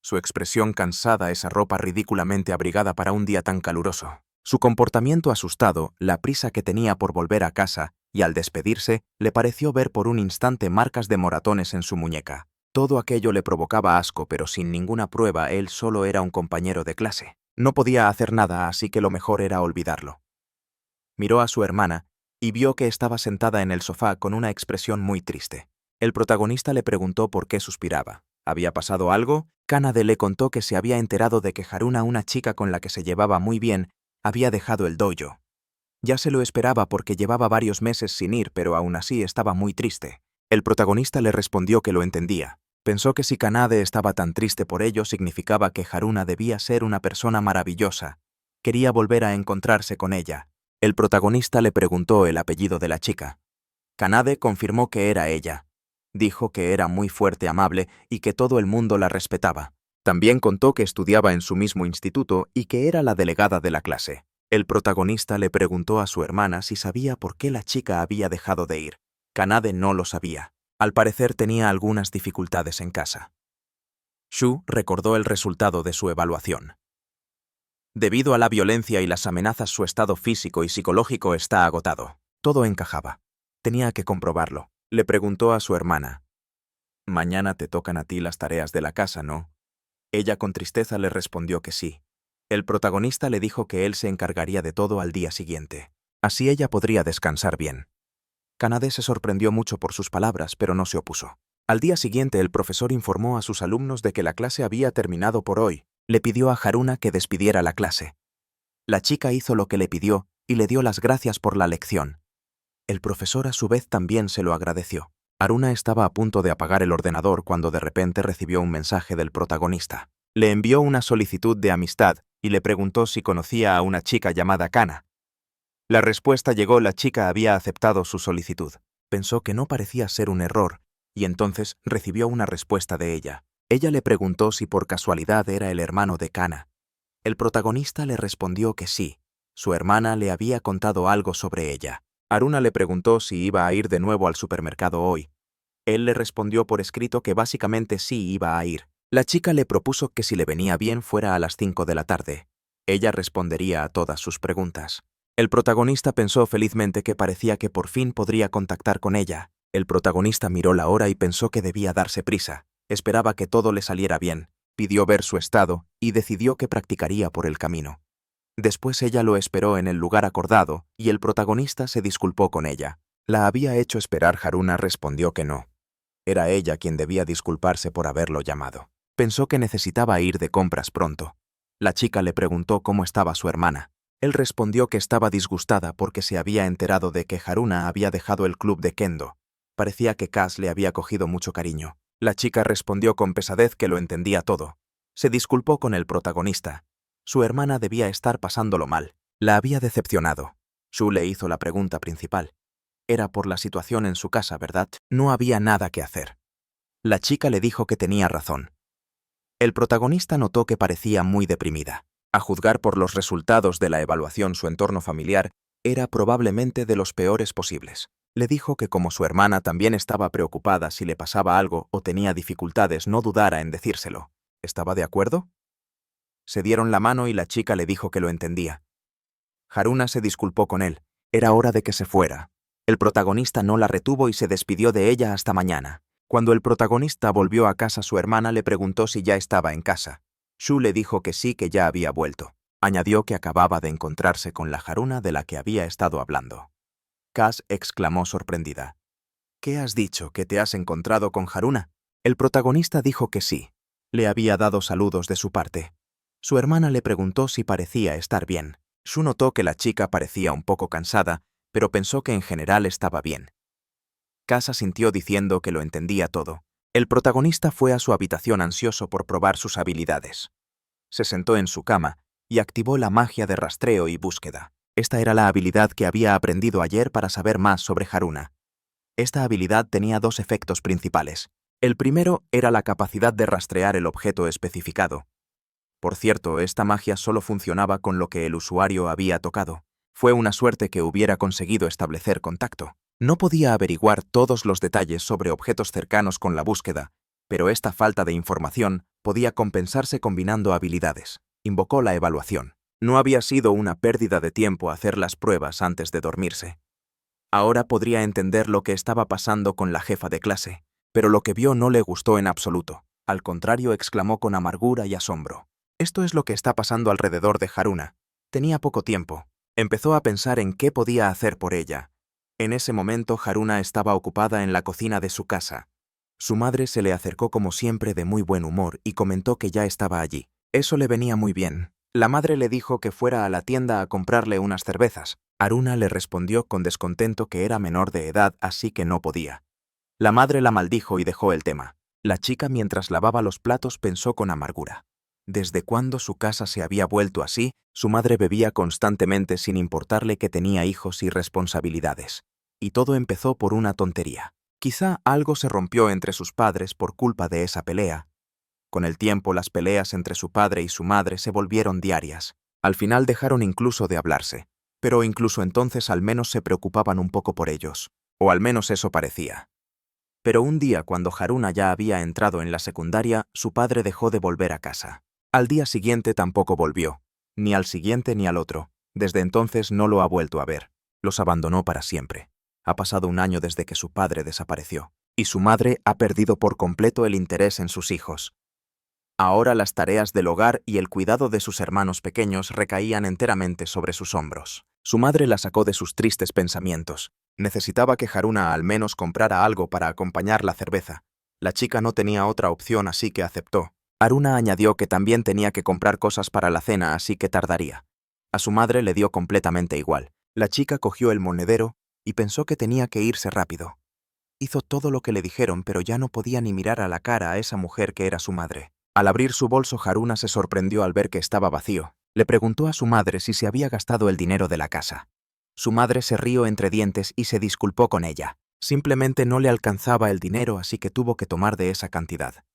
Su expresión cansada, esa ropa ridículamente abrigada para un día tan caluroso. Su comportamiento asustado, la prisa que tenía por volver a casa, y al despedirse, le pareció ver por un instante marcas de moratones en su muñeca. Todo aquello le provocaba asco, pero sin ninguna prueba él solo era un compañero de clase. No podía hacer nada, así que lo mejor era olvidarlo. Miró a su hermana y vio que estaba sentada en el sofá con una expresión muy triste. El protagonista le preguntó por qué suspiraba. ¿Había pasado algo? Kanade le contó que se había enterado de que Haruna, una chica con la que se llevaba muy bien, había dejado el dojo. Ya se lo esperaba porque llevaba varios meses sin ir, pero aún así estaba muy triste. El protagonista le respondió que lo entendía. Pensó que si Kanade estaba tan triste por ello significaba que Haruna debía ser una persona maravillosa. Quería volver a encontrarse con ella. El protagonista le preguntó el apellido de la chica. Kanade confirmó que era ella. Dijo que era muy fuerte, amable y que todo el mundo la respetaba. También contó que estudiaba en su mismo instituto y que era la delegada de la clase. El protagonista le preguntó a su hermana si sabía por qué la chica había dejado de ir. Kanade no lo sabía. Al parecer tenía algunas dificultades en casa. Shu recordó el resultado de su evaluación. Debido a la violencia y las amenazas, su estado físico y psicológico está agotado. Todo encajaba. Tenía que comprobarlo. Le preguntó a su hermana. «Mañana te tocan a ti las tareas de la casa, ¿no?» Ella con tristeza le respondió que sí. El protagonista le dijo que él se encargaría de todo al día siguiente. Así ella podría descansar bien. Kanade se sorprendió mucho por sus palabras, pero no se opuso. Al día siguiente, el profesor informó a sus alumnos de que la clase había terminado por hoy. Le pidió a Haruna que despidiera la clase. La chica hizo lo que le pidió y le dio las gracias por la lección. El profesor a su vez también se lo agradeció. Haruna estaba a punto de apagar el ordenador cuando de repente recibió un mensaje del protagonista. Le envió una solicitud de amistad y le preguntó si conocía a una chica llamada Kana. La respuesta llegó: la chica había aceptado su solicitud. Pensó que no parecía ser un error, y entonces recibió una respuesta de ella. Ella le preguntó si por casualidad era el hermano de Kana. El protagonista le respondió que sí. Su hermana le había contado algo sobre ella. Haruna le preguntó si iba a ir de nuevo al supermercado hoy. Él le respondió por escrito que básicamente sí iba a ir. La chica le propuso que si le venía bien fuera a las 5 de la tarde. Ella respondería a todas sus preguntas. El protagonista pensó felizmente que parecía que por fin podría contactar con ella. El protagonista miró la hora y pensó que debía darse prisa. Esperaba que todo le saliera bien. Pidió ver su estado y decidió que practicaría por el camino. Después ella lo esperó en el lugar acordado y el protagonista se disculpó con ella. ¿La había hecho esperar? Haruna respondió que no. Era ella quien debía disculparse por haberlo llamado. Pensó que necesitaba ir de compras pronto. La chica le preguntó cómo estaba su hermana. Él respondió que estaba disgustada porque se había enterado de que Haruna había dejado el club de kendo. Parecía que Kaz le había cogido mucho cariño. La chica respondió con pesadez que lo entendía todo. Se disculpó con el protagonista. Su hermana debía estar pasándolo mal. La había decepcionado. Shu le hizo la pregunta principal. Era por la situación en su casa, ¿verdad? No había nada que hacer. La chica le dijo que tenía razón. El protagonista notó que parecía muy deprimida. A juzgar por los resultados de la evaluación, su entorno familiar era probablemente de los peores posibles. Le dijo que como su hermana también estaba preocupada si le pasaba algo o tenía dificultades, no dudara en decírselo. ¿Estaba de acuerdo? Se dieron la mano y la chica le dijo que lo entendía. Haruna se disculpó con él. Era hora de que se fuera. El protagonista no la retuvo y se despidió de ella hasta mañana. Cuando el protagonista volvió a casa, su hermana le preguntó si ya estaba en casa. Shu le dijo que sí, que ya había vuelto. Añadió que acababa de encontrarse con la Haruna de la que había estado hablando. Kaz exclamó sorprendida. ¿Qué has dicho? ¿Que te has encontrado con Haruna? El protagonista dijo que sí. Le había dado saludos de su parte. Su hermana le preguntó si parecía estar bien. Shu notó que la chica parecía un poco cansada, pero pensó que en general estaba bien. Kaz asintió diciendo que lo entendía todo. El protagonista fue a su habitación ansioso por probar sus habilidades. Se sentó en su cama y activó la magia de rastreo y búsqueda. Esta era la habilidad que había aprendido ayer para saber más sobre Haruna. Esta habilidad tenía dos efectos principales. El primero era la capacidad de rastrear el objeto especificado. Por cierto, esta magia solo funcionaba con lo que el usuario había tocado. Fue una suerte que hubiera conseguido establecer contacto. No podía averiguar todos los detalles sobre objetos cercanos con la búsqueda, pero esta falta de información podía compensarse combinando habilidades. Invocó la evaluación. No había sido una pérdida de tiempo hacer las pruebas antes de dormirse. Ahora podría entender lo que estaba pasando con la jefa de clase, pero lo que vio no le gustó en absoluto. Al contrario, exclamó con amargura y asombro. Esto es lo que está pasando alrededor de Haruna. Tenía poco tiempo. Empezó a pensar en qué podía hacer por ella. En ese momento, Haruna estaba ocupada en la cocina de su casa. Su madre se le acercó como siempre de muy buen humor y comentó que ya estaba allí. Eso le venía muy bien. La madre le dijo que fuera a la tienda a comprarle unas cervezas. Haruna le respondió con descontento que era menor de edad, así que no podía. La madre la maldijo y dejó el tema. La chica, mientras lavaba los platos, pensó con amargura. Desde cuando su casa se había vuelto así, su madre bebía constantemente sin importarle que tenía hijos y responsabilidades. Y todo empezó por una tontería. Quizá algo se rompió entre sus padres por culpa de esa pelea. Con el tiempo, las peleas entre su padre y su madre se volvieron diarias. Al final dejaron incluso de hablarse. Pero incluso entonces al menos se preocupaban un poco por ellos. O al menos eso parecía. Pero un día, cuando Haruna ya había entrado en la secundaria, su padre dejó de volver a casa. Al día siguiente tampoco volvió. Ni al siguiente ni al otro. Desde entonces no lo ha vuelto a ver. Los abandonó para siempre. Ha pasado un año desde que su padre desapareció. Y su madre ha perdido por completo el interés en sus hijos. Ahora las tareas del hogar y el cuidado de sus hermanos pequeños recaían enteramente sobre sus hombros. Su madre la sacó de sus tristes pensamientos. Necesitaba que Haruna al menos comprara algo para acompañar la cerveza. La chica no tenía otra opción, así que aceptó. Haruna añadió que también tenía que comprar cosas para la cena, así que tardaría. A su madre le dio completamente igual. La chica cogió el monedero y pensó que tenía que irse rápido. Hizo todo lo que le dijeron, pero ya no podía ni mirar a la cara a esa mujer que era su madre. Al abrir su bolso, Haruna se sorprendió al ver que estaba vacío. Le preguntó a su madre si se había gastado el dinero de la casa. Su madre se rió entre dientes y se disculpó con ella. Simplemente no le alcanzaba el dinero, así que tuvo que tomar de esa cantidad.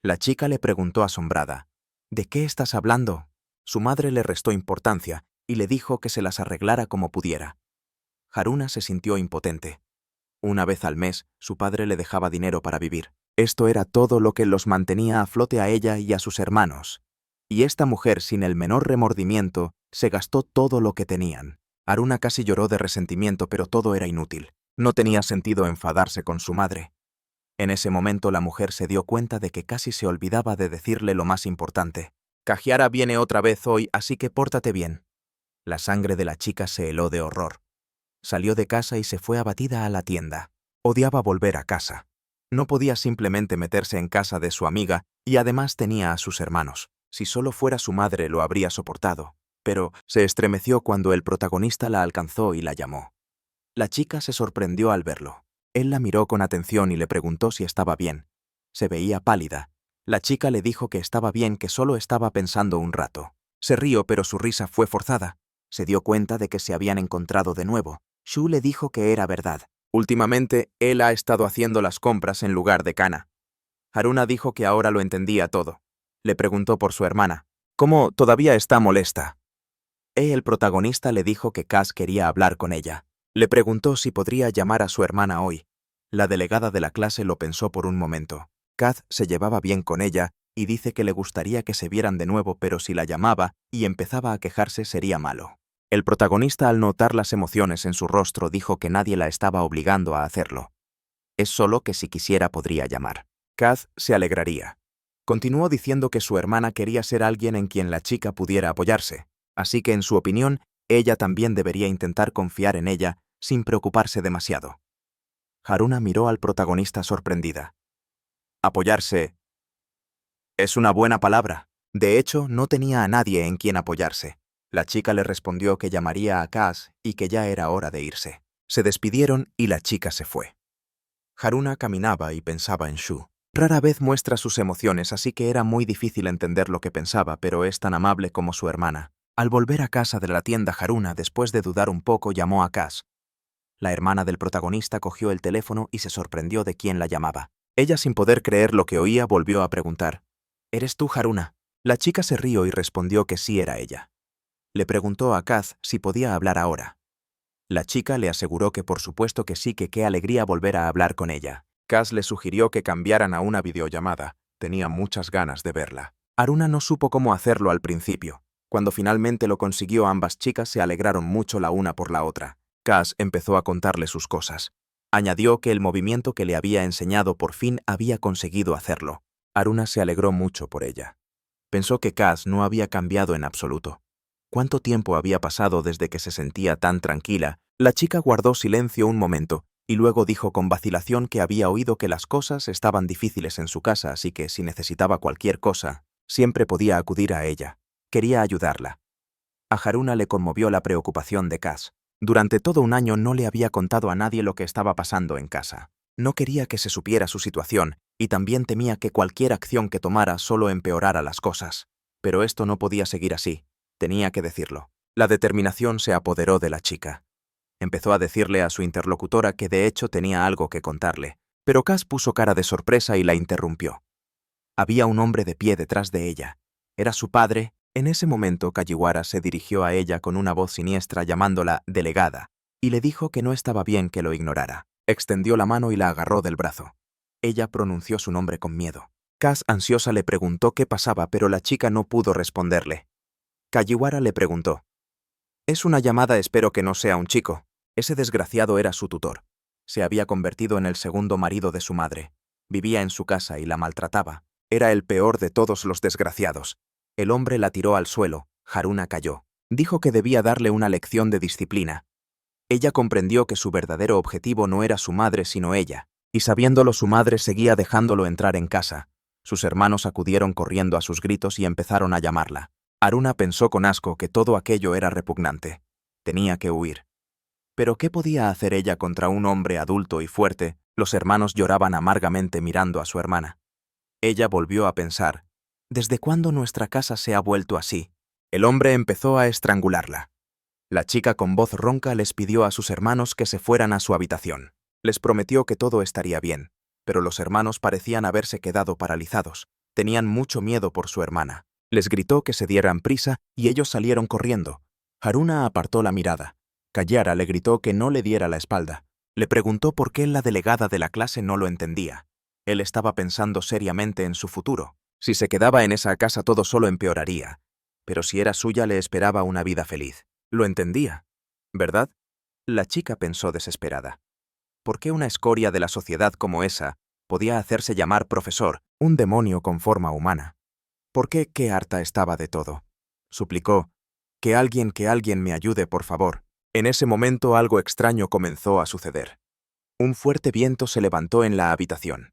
La chica le preguntó asombrada, ¿de qué estás hablando? Su madre le restó importancia y le dijo que se las arreglara como pudiera. Haruna se sintió impotente. Una vez al mes, su padre le dejaba dinero para vivir. Esto era todo lo que los mantenía a flote a ella y a sus hermanos. Y esta mujer, sin el menor remordimiento, se gastó todo lo que tenían. Haruna casi lloró de resentimiento, pero todo era inútil. No tenía sentido enfadarse con su madre. En ese momento la mujer se dio cuenta de que casi se olvidaba de decirle lo más importante. Cajiara viene otra vez hoy, así que pórtate bien. La sangre de la chica se heló de horror. Salió de casa y se fue abatida a la tienda. Odiaba volver a casa. No podía simplemente meterse en casa de su amiga y además tenía a sus hermanos. Si solo fuera su madre lo habría soportado. Pero se estremeció cuando el protagonista la alcanzó y la llamó. La chica se sorprendió al verlo. Él la miró con atención y le preguntó si estaba bien. Se veía pálida. La chica le dijo que estaba bien, que solo estaba pensando un rato. Se rió, pero su risa fue forzada. Se dio cuenta de que se habían encontrado de nuevo. Shu le dijo que era verdad. Últimamente, él ha estado haciendo las compras en lugar de Kana. Haruna dijo que ahora lo entendía todo. Le preguntó por su hermana. ¿Cómo todavía está molesta? El protagonista le dijo que Kaz quería hablar con ella. Le preguntó si podría llamar a su hermana hoy. La delegada de la clase lo pensó por un momento. Kaz se llevaba bien con ella y dice que le gustaría que se vieran de nuevo, pero si la llamaba y empezaba a quejarse sería malo. El protagonista, al notar las emociones en su rostro, dijo que nadie la estaba obligando a hacerlo. Es solo que si quisiera podría llamar. Kaz se alegraría. Continuó diciendo que su hermana quería ser alguien en quien la chica pudiera apoyarse, así que en su opinión, ella también debería intentar confiar en ella sin preocuparse demasiado. Haruna miró al protagonista sorprendida. Apoyarse es una buena palabra. De hecho, no tenía a nadie en quien apoyarse. La chica le respondió que llamaría a Kaz y que ya era hora de irse. Se despidieron y la chica se fue. Haruna caminaba y pensaba en Shu. Rara vez muestra sus emociones, así que era muy difícil entender lo que pensaba, pero es tan amable como su hermana. Al volver a casa de la tienda, Haruna, después de dudar un poco, llamó a Kaz. La hermana del protagonista cogió el teléfono y se sorprendió de quién la llamaba. Ella, sin poder creer lo que oía, volvió a preguntar. ¿Eres tú, Haruna? La chica se rió y respondió que sí era ella. Le preguntó a Kaz si podía hablar ahora. La chica le aseguró que por supuesto que sí, que qué alegría volver a hablar con ella. Kaz le sugirió que cambiaran a una videollamada. Tenía muchas ganas de verla. Haruna no supo cómo hacerlo al principio. Cuando finalmente lo consiguió, ambas chicas se alegraron mucho la una por la otra. Kaz empezó a contarle sus cosas. Añadió que el movimiento que le había enseñado por fin había conseguido hacerlo. Haruna se alegró mucho por ella. Pensó que Kaz no había cambiado en absoluto. ¿Cuánto tiempo había pasado desde que se sentía tan tranquila? La chica guardó silencio un momento y luego dijo con vacilación que había oído que las cosas estaban difíciles en su casa, así que si necesitaba cualquier cosa, siempre podía acudir a ella. Quería ayudarla. A Haruna le conmovió la preocupación de Kaz. Durante todo un año no le había contado a nadie lo que estaba pasando en casa. No quería que se supiera su situación y también temía que cualquier acción que tomara solo empeorara las cosas. Pero esto no podía seguir así. Tenía que decirlo. La determinación se apoderó de la chica. Empezó a decirle a su interlocutora que de hecho tenía algo que contarle, pero Cass puso cara de sorpresa y la interrumpió. Había un hombre de pie detrás de ella. Era su padre. En ese momento Kajiwara se dirigió a ella con una voz siniestra llamándola delegada, y le dijo que no estaba bien que lo ignorara. Extendió la mano y la agarró del brazo. Ella pronunció su nombre con miedo. Cass, ansiosa, le preguntó qué pasaba, pero la chica no pudo responderle. Kajiwara le preguntó. «Es una llamada, espero que no sea un chico». Ese desgraciado era su tutor. Se había convertido en el segundo marido de su madre. Vivía en su casa y la maltrataba. Era el peor de todos los desgraciados. El hombre la tiró al suelo. Haruna cayó. Dijo que debía darle una lección de disciplina. Ella comprendió que su verdadero objetivo no era su madre sino ella, y sabiéndolo su madre seguía dejándolo entrar en casa. Sus hermanos acudieron corriendo a sus gritos y empezaron a llamarla. Haruna pensó con asco que todo aquello era repugnante. Tenía que huir. Pero ¿qué podía hacer ella contra un hombre adulto y fuerte? Los hermanos lloraban amargamente mirando a su hermana. Ella volvió a pensar, ¿desde cuándo nuestra casa se ha vuelto así? El hombre empezó a estrangularla. La chica con voz ronca les pidió a sus hermanos que se fueran a su habitación. Les prometió que todo estaría bien, pero los hermanos parecían haberse quedado paralizados. Tenían mucho miedo por su hermana. Les gritó que se dieran prisa y ellos salieron corriendo. Haruna apartó la mirada. Kajiwara le gritó que no le diera la espalda. Le preguntó por qué la delegada de la clase no lo entendía. Él estaba pensando seriamente en su futuro. Si se quedaba en esa casa todo solo empeoraría. Pero si era suya le esperaba una vida feliz. Lo entendía, ¿verdad? La chica pensó desesperada. ¿Por qué una escoria de la sociedad como esa podía hacerse llamar profesor, un demonio con forma humana? ¿Por qué harta estaba de todo? Suplicó, que alguien me ayude, por favor. En ese momento algo extraño comenzó a suceder. Un fuerte viento se levantó en la habitación.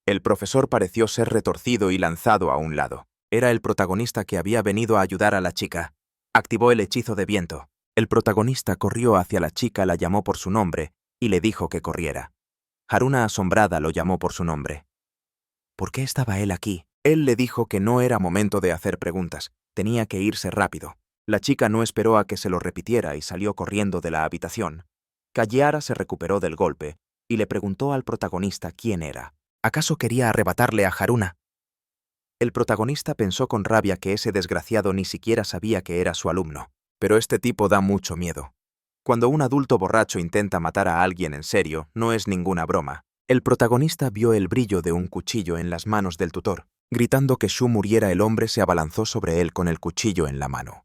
El profesor pareció ser retorcido y lanzado a un lado. Era el protagonista que había venido a ayudar a la chica. Activó el hechizo de viento. El protagonista corrió hacia la chica, la llamó por su nombre y le dijo que corriera. Haruna, asombrada, lo llamó por su nombre. ¿Por qué estaba él aquí? Él le dijo que no era momento de hacer preguntas, tenía que irse rápido. La chica no esperó a que se lo repitiera y salió corriendo de la habitación. Kajiwara se recuperó del golpe y le preguntó al protagonista quién era. ¿Acaso quería arrebatarle a Haruna? El protagonista pensó con rabia que ese desgraciado ni siquiera sabía que era su alumno. Pero este tipo da mucho miedo. Cuando un adulto borracho intenta matar a alguien en serio, no es ninguna broma. El protagonista vio el brillo de un cuchillo en las manos del tutor. Gritando que Shu muriera, el hombre se abalanzó sobre él con el cuchillo en la mano.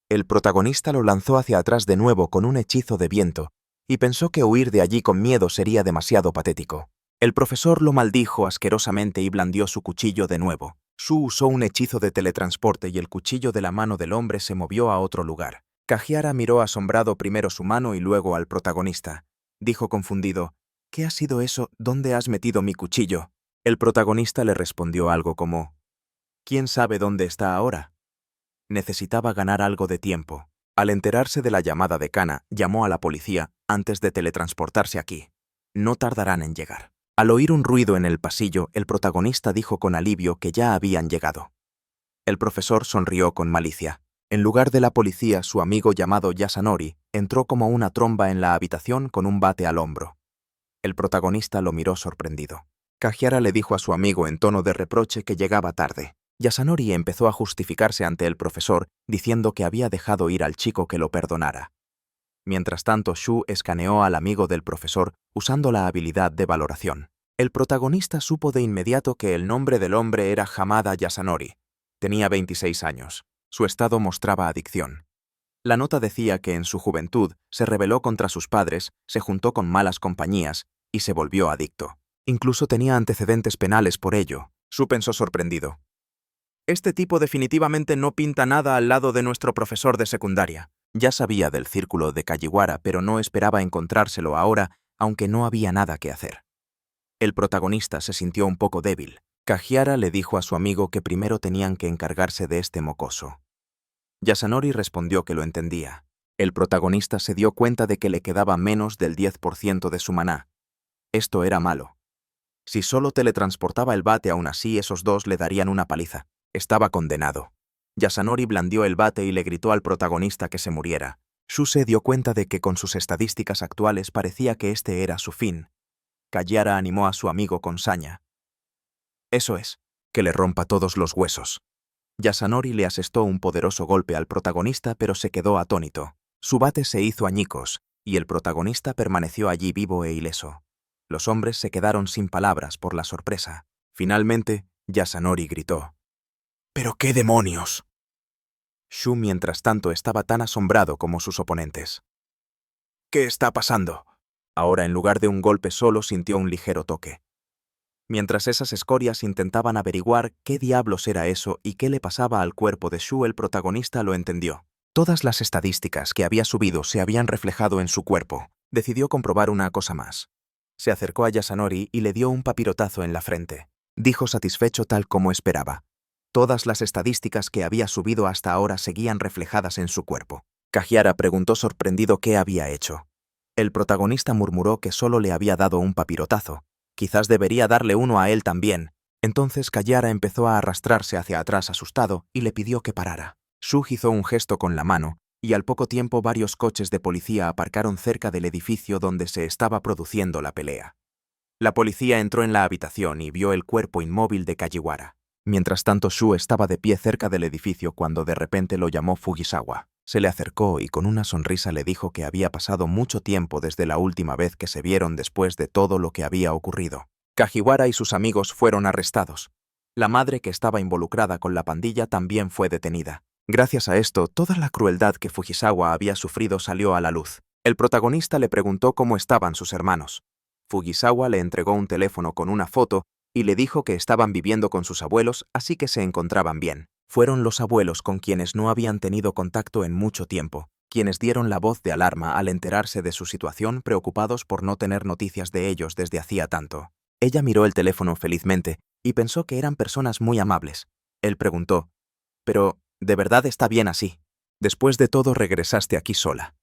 El protagonista lo lanzó hacia atrás de nuevo con un hechizo de viento y pensó que huir de allí con miedo sería demasiado patético. El profesor lo maldijo asquerosamente y blandió su cuchillo de nuevo. Shu usó un hechizo de teletransporte y el cuchillo de la mano del hombre se movió a otro lugar. Kajiwara miró asombrado primero su mano y luego al protagonista. Dijo confundido, «¿Qué ha sido eso? ¿Dónde has metido mi cuchillo?» El protagonista le respondió algo como, «¿Quién sabe dónde está ahora?» Necesitaba ganar algo de tiempo. Al enterarse de la llamada de Kana, llamó a la policía antes de teletransportarse aquí. No tardarán en llegar. Al oír un ruido en el pasillo, el protagonista dijo con alivio que ya habían llegado. El profesor sonrió con malicia. En lugar de la policía, su amigo llamado Yasanori entró como una tromba en la habitación con un bate al hombro. El protagonista lo miró sorprendido. Kajiwara le dijo a su amigo en tono de reproche que llegaba tarde. Yasanori empezó a justificarse ante el profesor diciendo que había dejado ir al chico que lo perdonara. Mientras tanto, Shu escaneó al amigo del profesor usando la habilidad de valoración. El protagonista supo de inmediato que el nombre del hombre era Hamada Yasanori. Tenía 26 años. Su estado mostraba adicción. La nota decía que en su juventud se rebeló contra sus padres, se juntó con malas compañías y se volvió adicto. Incluso tenía antecedentes penales por ello. Shu pensó sorprendido. Este tipo definitivamente no pinta nada al lado de nuestro profesor de secundaria. Ya sabía del círculo de Kajiwara, pero no esperaba encontrárselo ahora, aunque no había nada que hacer. El protagonista se sintió un poco débil. Kajiwara le dijo a su amigo que primero tenían que encargarse de este mocoso. Yasanori respondió que lo entendía. El protagonista se dio cuenta de que le quedaba menos del 10% de su maná. Esto era malo. Si solo teletransportaba el bate, aún así esos dos le darían una paliza. Estaba condenado. Yasanori blandió el bate y le gritó al protagonista que se muriera. Shu se dio cuenta de que con sus estadísticas actuales parecía que este era su fin. Kayara animó a su amigo con saña. Eso es, que le rompa todos los huesos. Yasanori le asestó un poderoso golpe al protagonista, pero se quedó atónito. Su bate se hizo añicos, y el protagonista permaneció allí vivo e ileso. Los hombres se quedaron sin palabras por la sorpresa. Finalmente, Yasanori gritó: «¿Pero qué demonios?». Shu, mientras tanto, estaba tan asombrado como sus oponentes. «¿Qué está pasando?». Ahora, en lugar de un golpe solo, sintió un ligero toque. Mientras esas escorias intentaban averiguar qué diablos era eso y qué le pasaba al cuerpo de Shu, el protagonista lo entendió. Todas las estadísticas que había subido se habían reflejado en su cuerpo. Decidió comprobar una cosa más. Se acercó a Yasanori y le dio un papirotazo en la frente. Dijo satisfecho, tal como esperaba. Todas las estadísticas que había subido hasta ahora seguían reflejadas en su cuerpo. Kajiara preguntó sorprendido qué había hecho. El protagonista murmuró que solo le había dado un papirotazo. Quizás debería darle uno a él también. Entonces Kajiara empezó a arrastrarse hacia atrás asustado y le pidió que parara. Shu hizo un gesto con la mano, y al poco tiempo varios coches de policía aparcaron cerca del edificio donde se estaba produciendo la pelea. La policía entró en la habitación y vio el cuerpo inmóvil de Kajiwara. Mientras tanto, Shu estaba de pie cerca del edificio cuando de repente lo llamó Fujisawa. Se le acercó y con una sonrisa le dijo que había pasado mucho tiempo desde la última vez que se vieron después de todo lo que había ocurrido. Kajiwara y sus amigos fueron arrestados. La madre, que estaba involucrada con la pandilla, también fue detenida. Gracias a esto, toda la crueldad que Fujisawa había sufrido salió a la luz. El protagonista le preguntó cómo estaban sus hermanos. Fujisawa le entregó un teléfono con una foto y le dijo que estaban viviendo con sus abuelos, así que se encontraban bien. Fueron los abuelos con quienes no habían tenido contacto en mucho tiempo, quienes dieron la voz de alarma al enterarse de su situación, preocupados por no tener noticias de ellos desde hacía tanto. Ella miró el teléfono felizmente y pensó que eran personas muy amables. Él preguntó: «¿Pero de verdad está bien así? Después de todo, regresaste aquí sola».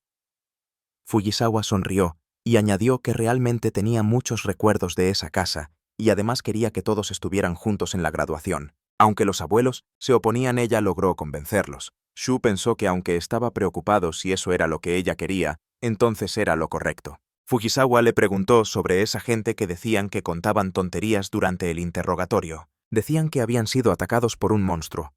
Fujisawa sonrió y añadió que realmente tenía muchos recuerdos de esa casa y además quería que todos estuvieran juntos en la graduación. Aunque los abuelos se oponían, ella logró convencerlos. Shu pensó que aunque estaba preocupado si eso era lo que ella quería, entonces era lo correcto. Fujisawa le preguntó sobre esa gente que decían que contaban tonterías durante el interrogatorio. Decían que habían sido atacados por un monstruo.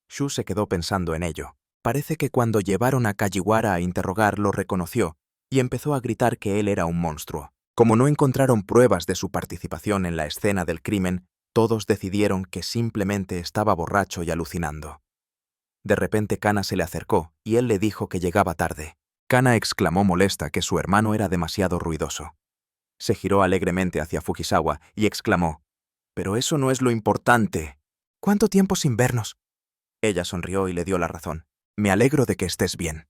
Shu se quedó pensando en ello. Parece que cuando llevaron a Kajiwara a interrogar lo reconoció y empezó a gritar que él era un monstruo. Como no encontraron pruebas de su participación en la escena del crimen, todos decidieron que simplemente estaba borracho y alucinando. De repente Kana se le acercó y él le dijo que llegaba tarde. Kana exclamó molesta que su hermano era demasiado ruidoso. Se giró alegremente hacia Fujisawa y exclamó: «Pero eso no es lo importante. ¿Cuánto tiempo sin vernos?». Ella sonrió y le dio la razón. «Me alegro de que estés bien».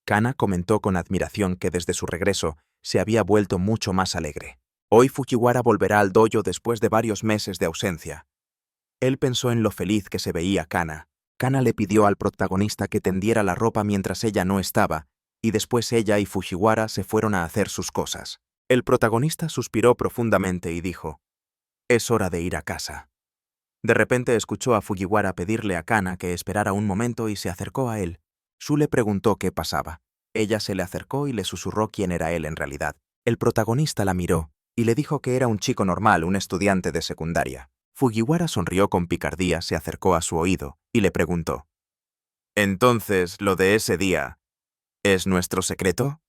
Kana comentó con admiración que desde su regreso se había vuelto mucho más alegre. Hoy Fujiwara volverá al dojo después de varios meses de ausencia. Él pensó en lo feliz que se veía Kana. Kana le pidió al protagonista que tendiera la ropa mientras ella no estaba, y después ella y Fujiwara se fueron a hacer sus cosas. El protagonista suspiró profundamente y dijo: «Es hora de ir a casa». De repente escuchó a Fujiwara pedirle a Kana que esperara un momento y se acercó a él. Shu le preguntó qué pasaba. Ella se le acercó y le susurró quién era él en realidad. El protagonista la miró y le dijo que era un chico normal, un estudiante de secundaria. Fujiwara sonrió con picardía, se acercó a su oído y le preguntó: «Entonces, lo de ese día, ¿es nuestro secreto?».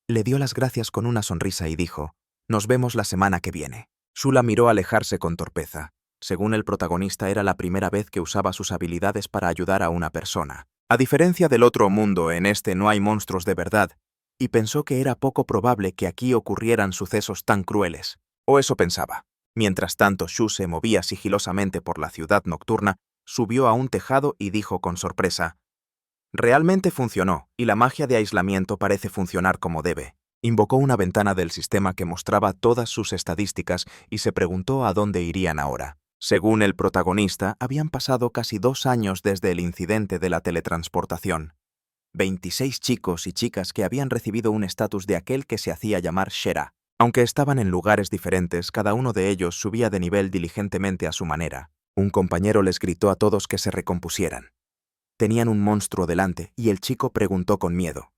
Le dio las gracias con una sonrisa y dijo: «Nos vemos la semana que viene». Shu la miró alejarse con torpeza. Según el protagonista, era la primera vez que usaba sus habilidades para ayudar a una persona. A diferencia del otro mundo, en este no hay monstruos de verdad, y pensó que era poco probable que aquí ocurrieran sucesos tan crueles. O eso pensaba. Mientras tanto, Shu se movía sigilosamente por la ciudad nocturna, subió a un tejado y dijo con sorpresa: «Realmente funcionó, y la magia de aislamiento parece funcionar como debe». Invocó una ventana del sistema que mostraba todas sus estadísticas y se preguntó a dónde irían ahora. Según el protagonista, habían pasado casi 2 años desde el incidente de la teletransportación. 26 chicos y chicas que habían recibido un estatus de aquel que se hacía llamar Shera. Aunque estaban en lugares diferentes, cada uno de ellos subía de nivel diligentemente a su manera. Un compañero les gritó a todos que se recompusieran. Tenían un monstruo delante, y el chico preguntó con miedo: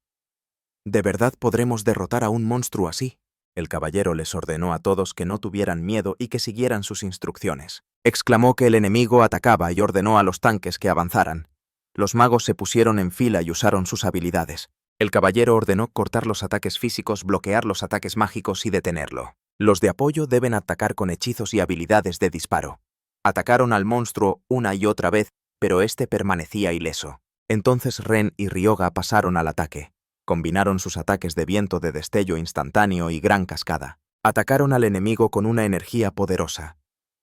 ¿de verdad podremos derrotar a un monstruo así? El caballero les ordenó a todos que no tuvieran miedo y que siguieran sus instrucciones. Exclamó que el enemigo atacaba y ordenó a los tanques que avanzaran. Los magos se pusieron en fila y usaron sus habilidades. El caballero ordenó cortar los ataques físicos, bloquear los ataques mágicos y detenerlo. Los de apoyo deben atacar con hechizos y habilidades de disparo. Atacaron al monstruo una y otra vez, pero este permanecía ileso. Entonces Ren y Ryoga pasaron al ataque. Combinaron sus ataques de viento de destello instantáneo y gran cascada. Atacaron al enemigo con una energía poderosa.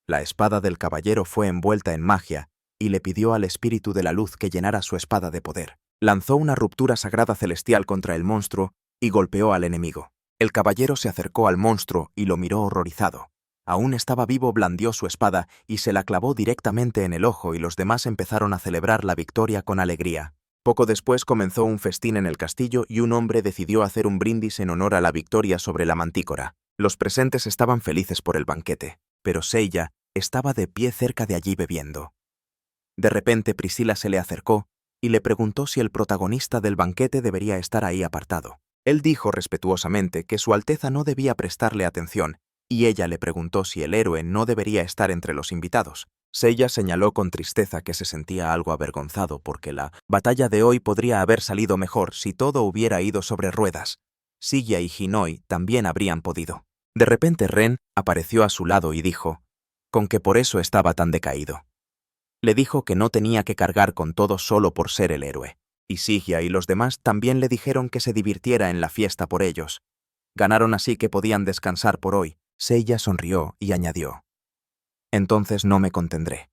La espada del caballero fue envuelta en magia y le pidió al espíritu de la luz que llenara su espada de poder. Lanzó una ruptura sagrada celestial contra el monstruo y golpeó al enemigo. El caballero se acercó al monstruo y lo miró horrorizado. Aún estaba vivo, blandió su espada y se la clavó directamente en el ojo, y los demás empezaron a celebrar la victoria con alegría. Poco después comenzó un festín en el castillo y un hombre decidió hacer un brindis en honor a la victoria sobre la mantícora. Los presentes estaban felices por el banquete, pero Seiya estaba de pie cerca de allí bebiendo. De repente Priscila se le acercó y le preguntó si el protagonista del banquete debería estar ahí apartado. Él dijo respetuosamente que Su Alteza no debía prestarle atención, y ella le preguntó si el héroe no debería estar entre los invitados. Seiya señaló con tristeza que se sentía algo avergonzado porque la batalla de hoy podría haber salido mejor si todo hubiera ido sobre ruedas. Silla y Hinoi también habrían podido. De repente Ren apareció a su lado y dijo, con que por eso estaba tan decaído. Le dijo que no tenía que cargar con todo solo por ser el héroe. Y Silla y los demás también le dijeron que se divirtiera en la fiesta por ellos. Ganaron así que podían descansar por hoy. Seiya sonrió y añadió, entonces no me contendré.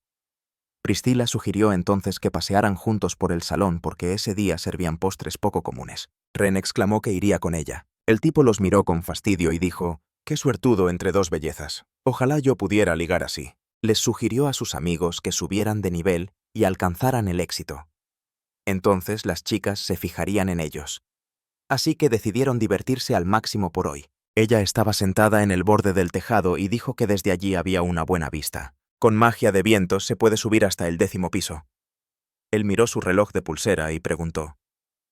Priscila sugirió entonces que pasearan juntos por el salón porque ese día servían postres poco comunes. Ren exclamó que iría con ella. El tipo los miró con fastidio y dijo, qué suertudo entre dos bellezas. Ojalá yo pudiera ligar así. Les sugirió a sus amigos que subieran de nivel y alcanzaran el éxito. Entonces las chicas se fijarían en ellos. Así que decidieron divertirse al máximo por hoy. Ella estaba sentada en el borde del tejado y dijo que desde allí había una buena vista. Con magia de vientos se puede subir hasta el 10º piso. Él miró su reloj de pulsera y preguntó,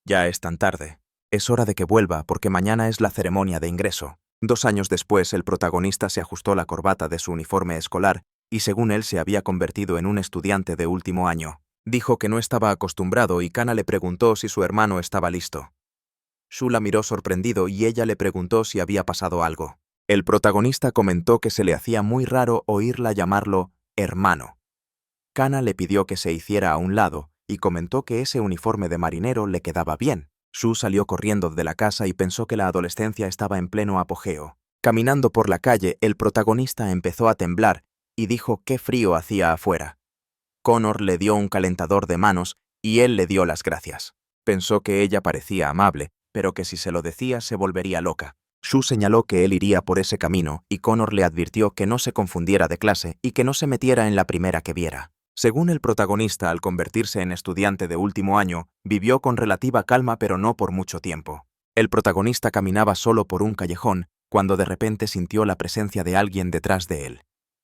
ya es tan tarde. Es hora de que vuelva porque mañana es la ceremonia de ingreso. 2 años después, el protagonista se ajustó la corbata de su uniforme escolar y según él se había convertido en un estudiante de último año. Dijo que no estaba acostumbrado y Kana le preguntó si su hermano estaba listo. Shu la miró sorprendido y ella le preguntó si había pasado algo. El protagonista comentó que se le hacía muy raro oírla llamarlo hermano. Kana le pidió que se hiciera a un lado y comentó que ese uniforme de marinero le quedaba bien. Shu salió corriendo de la casa y pensó que la adolescencia estaba en pleno apogeo. Caminando por la calle, el protagonista empezó a temblar y dijo qué frío hacía afuera. Connor le dio un calentador de manos y él le dio las gracias. Pensó que ella parecía amable, pero que si se lo decía se volvería loca. Shu señaló que él iría por ese camino y Connor le advirtió que no se confundiera de clase y que no se metiera en la primera que viera. Según el protagonista, al convertirse en estudiante de último año, vivió con relativa calma pero no por mucho tiempo. El protagonista caminaba solo por un callejón cuando de repente sintió la presencia de alguien detrás de él.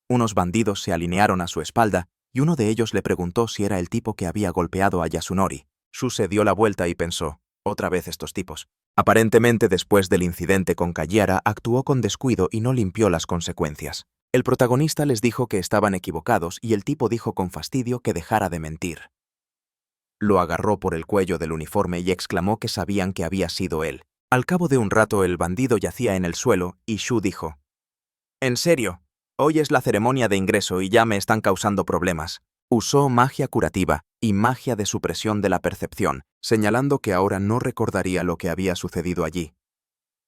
Unos bandidos se alinearon a su espalda y uno de ellos le preguntó si era el tipo que había golpeado a Yasunori. Shu se dio la vuelta y pensó, otra vez estos tipos. Aparentemente, después del incidente con Kajiara, actuó con descuido y no limpió las consecuencias. El protagonista les dijo que estaban equivocados y el tipo dijo con fastidio que dejara de mentir. Lo agarró por el cuello del uniforme y exclamó que sabían que había sido él. Al cabo de un rato el bandido yacía en el suelo y Shu dijo, «En serio, hoy es la ceremonia de ingreso y ya me están causando problemas». Usó magia curativa y magia de supresión de la percepción, señalando que ahora no recordaría lo que había sucedido allí.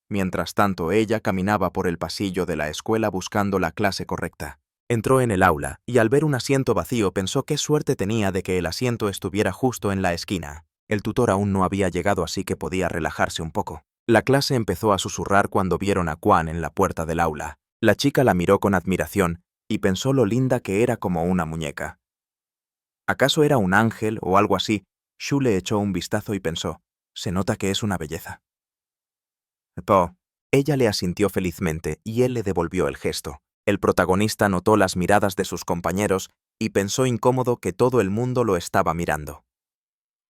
Mientras tanto, ella caminaba por el pasillo de la escuela buscando la clase correcta. Entró en el aula y al ver un asiento vacío pensó qué suerte tenía de que el asiento estuviera justo en la esquina. El tutor aún no había llegado, así que podía relajarse un poco. La clase empezó a susurrar cuando vieron a Quan en la puerta del aula. La chica la miró con admiración y pensó lo linda que era como una muñeca. ¿Acaso era un ángel o algo así? Shu le echó un vistazo y pensó, se nota que es una belleza. Po, Ella le asintió felizmente y él le devolvió el gesto. El protagonista notó las miradas de sus compañeros y pensó incómodo que todo el mundo lo estaba mirando.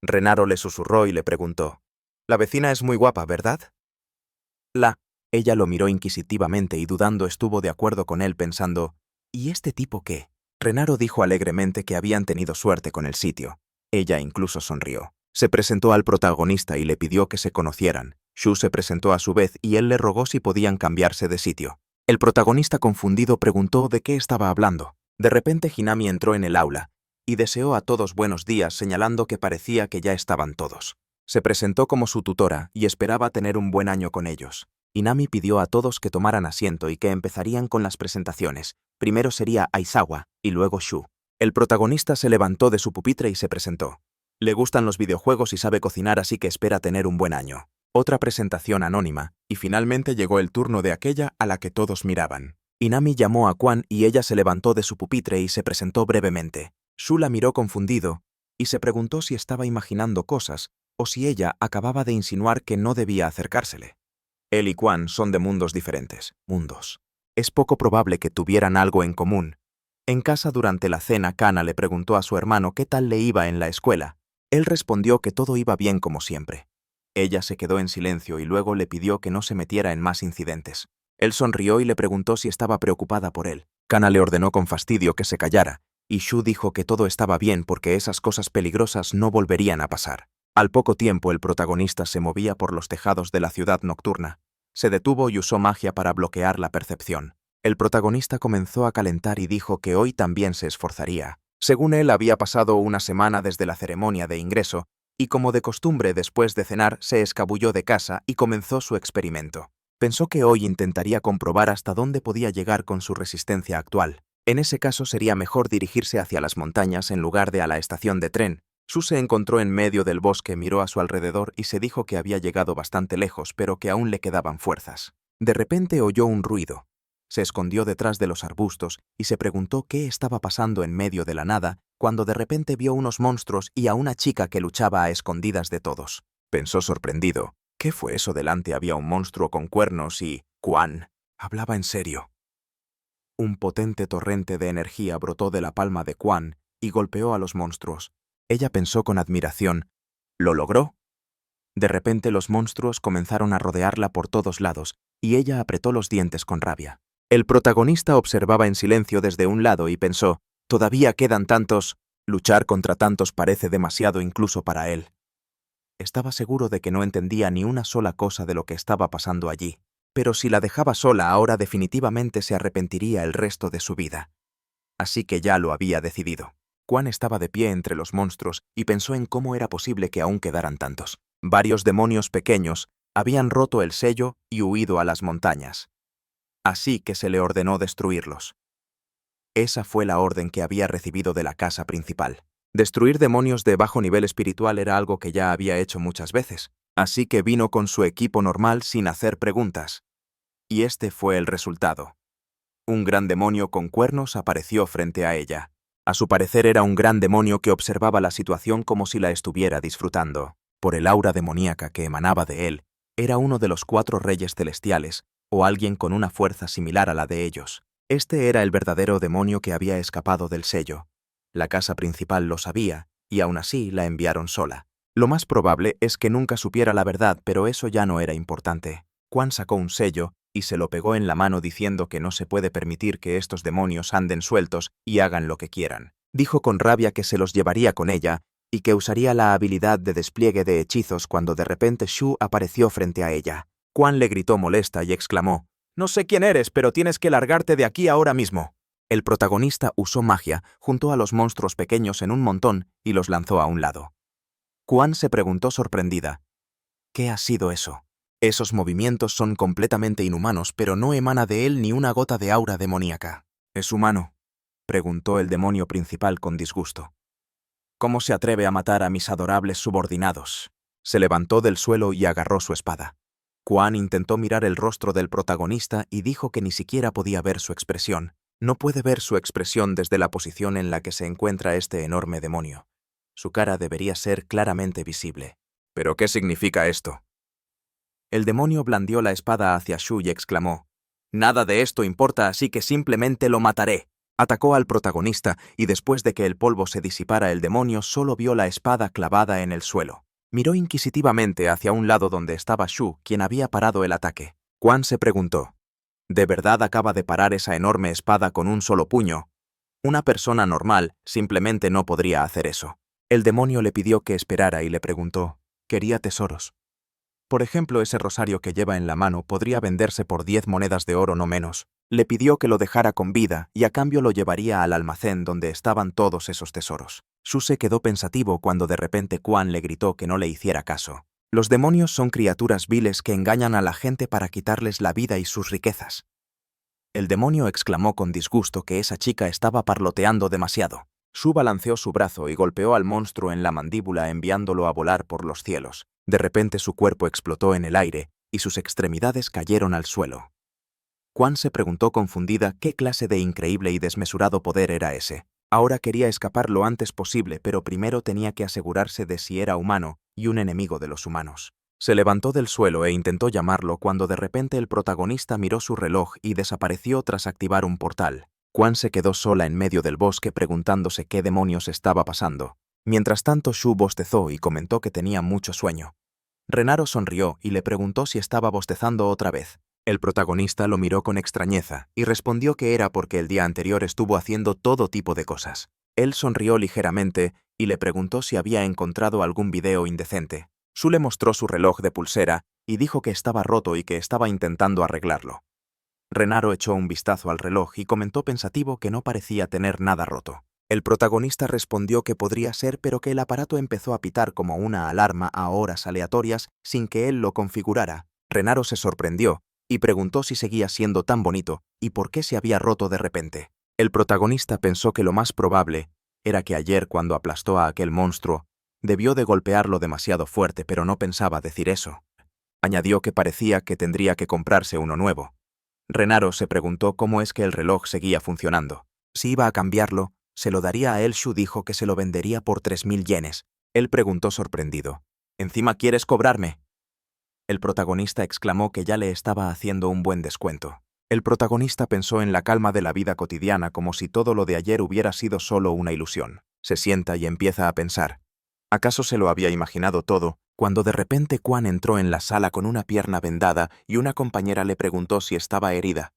Renaro le susurró y le preguntó: «La vecina es muy guapa, ¿verdad?» Ella lo miró inquisitivamente y dudando estuvo de acuerdo con él pensando: ¿y este tipo qué? Renaro dijo alegremente que habían tenido suerte con el sitio. Ella incluso sonrió. Se presentó al protagonista y le pidió que se conocieran. Shu se presentó a su vez y él le rogó si podían cambiarse de sitio. El protagonista confundido preguntó de qué estaba hablando. De repente Hinami entró en el aula y deseó a todos buenos días señalando que parecía que ya estaban todos. Se presentó como su tutora y esperaba tener un buen año con ellos. Hinami pidió a todos que tomaran asiento y que empezarían con las presentaciones. Primero sería Aizawa y luego Shu. El protagonista se levantó de su pupitre y se presentó. Le gustan los videojuegos y sabe cocinar, así que espera tener un buen año. Otra presentación anónima, y finalmente llegó el turno de aquella a la que todos miraban. Hinami llamó a Quan y ella se levantó de su pupitre y se presentó brevemente. Shu la miró confundido y se preguntó si estaba imaginando cosas o si ella acababa de insinuar que no debía acercársele. Él y Quan son de mundos diferentes. Mundos. Es poco probable que tuvieran algo en común. En casa durante la cena, Kana le preguntó a su hermano qué tal le iba en la escuela. Él respondió que todo iba bien como siempre. Ella se quedó en silencio y luego le pidió que no se metiera en más incidentes. Él sonrió y le preguntó si estaba preocupada por él. Kana le ordenó con fastidio que se callara, y Shu dijo que todo estaba bien porque esas cosas peligrosas no volverían a pasar. Al poco tiempo el protagonista se movía por los tejados de la ciudad nocturna. Se detuvo y usó magia para bloquear la percepción. El protagonista comenzó a calentar y dijo que hoy también se esforzaría. Según él, había pasado una semana desde la ceremonia de ingreso, y como de costumbre después de cenar se escabulló de casa y comenzó su experimento. Pensó que hoy intentaría comprobar hasta dónde podía llegar con su resistencia actual. En ese caso sería mejor dirigirse hacia las montañas en lugar de a la estación de tren. Shu se encontró en medio del bosque, miró a su alrededor y se dijo que había llegado bastante lejos, pero que aún le quedaban fuerzas. De repente oyó un ruido. Se escondió detrás de los arbustos y se preguntó qué estaba pasando en medio de la nada, cuando de repente vio unos monstruos y a una chica que luchaba a escondidas de todos. Pensó sorprendido. ¿Qué fue eso? Delante había un monstruo con cuernos y... Quan hablaba en serio. Un potente torrente de energía brotó de la palma de Quan y golpeó a los monstruos. Ella pensó con admiración: ¿lo logró? De repente los monstruos comenzaron a rodearla por todos lados y ella apretó los dientes con rabia. El protagonista observaba en silencio desde un lado y pensó: todavía quedan tantos. Luchar contra tantos parece demasiado incluso para él. Estaba seguro de que no entendía ni una sola cosa de lo que estaba pasando allí, pero si la dejaba sola ahora definitivamente se arrepentiría el resto de su vida. Así que ya lo había decidido. Quan estaba de pie entre los monstruos y pensó en cómo era posible que aún quedaran tantos. Varios demonios pequeños habían roto el sello y huido a las montañas. Así que se le ordenó destruirlos. Esa fue la orden que había recibido de la casa principal. Destruir demonios de bajo nivel espiritual era algo que ya había hecho muchas veces, así que vino con su equipo normal sin hacer preguntas. Y este fue el resultado. Un gran demonio con cuernos apareció frente a ella. A su parecer era un gran demonio que observaba la situación como si la estuviera disfrutando. Por el aura demoníaca que emanaba de él, era uno de los 4 reyes celestiales, o alguien con una fuerza similar a la de ellos. Este era el verdadero demonio que había escapado del sello. La casa principal lo sabía, y aún así la enviaron sola. Lo más probable es que nunca supiera la verdad, pero eso ya no era importante. Quan sacó un sello y se lo pegó en la mano diciendo que no se puede permitir que estos demonios anden sueltos y hagan lo que quieran. Dijo con rabia que se los llevaría con ella y que usaría la habilidad de despliegue de hechizos cuando de repente Shu apareció frente a ella. Quan le gritó molesta y exclamó: «No sé quién eres, pero tienes que largarte de aquí ahora mismo». El protagonista usó magia, juntó a los monstruos pequeños en un montón y los lanzó a un lado. Quan se preguntó sorprendida: ¿qué ha sido eso? Esos movimientos son completamente inhumanos, pero no emana de él ni una gota de aura demoníaca. ¿Es humano?, preguntó el demonio principal con disgusto. ¿Cómo se atreve a matar a mis adorables subordinados? Se levantó del suelo y agarró su espada. Quan intentó mirar el rostro del protagonista y dijo que ni siquiera podía ver su expresión. No puede ver su expresión desde la posición en la que se encuentra este enorme demonio. Su cara debería ser claramente visible. ¿Pero qué significa esto? El demonio blandió la espada hacia Shu y exclamó: «Nada de esto importa, así que simplemente lo mataré». Atacó al protagonista y después de que el polvo se disipara, el demonio solo vio la espada clavada en el suelo. Miró inquisitivamente hacia un lado donde estaba Shu, quien había parado el ataque. Quan se preguntó: ¿de verdad acaba de parar esa enorme espada con un solo puño? Una persona normal simplemente no podría hacer eso. El demonio le pidió que esperara y le preguntó: ¿quería tesoros? Por ejemplo, ese rosario que lleva en la mano podría venderse por 10 monedas de oro no menos. Le pidió que lo dejara con vida y a cambio lo llevaría al almacén donde estaban todos esos tesoros. Shu se quedó pensativo cuando de repente Quan le gritó que no le hiciera caso. Los demonios son criaturas viles que engañan a la gente para quitarles la vida y sus riquezas. El demonio exclamó con disgusto que esa chica estaba parloteando demasiado. Shu balanceó su brazo y golpeó al monstruo en la mandíbula, enviándolo a volar por los cielos. De repente su cuerpo explotó en el aire y sus extremidades cayeron al suelo. Quan se preguntó confundida qué clase de increíble y desmesurado poder era ese. Ahora quería escapar lo antes posible, pero primero tenía que asegurarse de si era humano y un enemigo de los humanos. Se levantó del suelo e intentó llamarlo cuando de repente el protagonista miró su reloj y desapareció tras activar un portal. Quan se quedó sola en medio del bosque preguntándose qué demonios estaba pasando. Mientras tanto, Shu bostezó y comentó que tenía mucho sueño. Renaro sonrió y le preguntó si estaba bostezando otra vez. El protagonista lo miró con extrañeza y respondió que era porque el día anterior estuvo haciendo todo tipo de cosas. Él sonrió ligeramente y le preguntó si había encontrado algún video indecente. Shu le mostró su reloj de pulsera y dijo que estaba roto y que estaba intentando arreglarlo. Renaro echó un vistazo al reloj y comentó pensativo que no parecía tener nada roto. El protagonista respondió que podría ser, pero que el aparato empezó a pitar como una alarma a horas aleatorias sin que él lo configurara. Renaro se sorprendió y preguntó si seguía siendo tan bonito y por qué se había roto de repente. El protagonista pensó que lo más probable era que ayer, cuando aplastó a aquel monstruo, debió de golpearlo demasiado fuerte, pero no pensaba decir eso. Añadió que parecía que tendría que comprarse uno nuevo. Renaro se preguntó cómo es que el reloj seguía funcionando. Si iba a cambiarlo, se lo daría a él. Shu dijo que se lo vendería por 3000 yenes. Él preguntó sorprendido: ¿encima quieres cobrarme? El protagonista exclamó que ya le estaba haciendo un buen descuento. El protagonista pensó en la calma de la vida cotidiana, como si todo lo de ayer hubiera sido solo una ilusión. Se sienta y empieza a pensar. ¿Acaso se lo había imaginado todo? Cuando de repente Quan entró en la sala con una pierna vendada y una compañera le preguntó si estaba herida.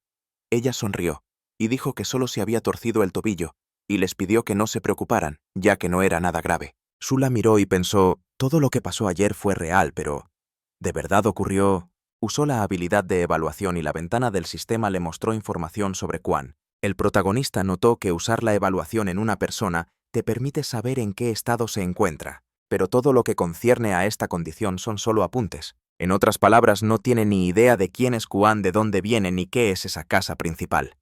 Ella sonrió y dijo que solo se había torcido el tobillo y les pidió que no se preocuparan, ya que no era nada grave. Shu la miró y pensó: todo lo que pasó ayer fue real, pero ¿de verdad ocurrió? Usó la habilidad de evaluación y la ventana del sistema le mostró información sobre Quan. El protagonista notó que usar la evaluación en una persona te permite saber en qué estado se encuentra, pero todo lo que concierne a esta condición son solo apuntes. En otras palabras, no tiene ni idea de quién es Quan, de dónde viene ni qué es esa casa principal.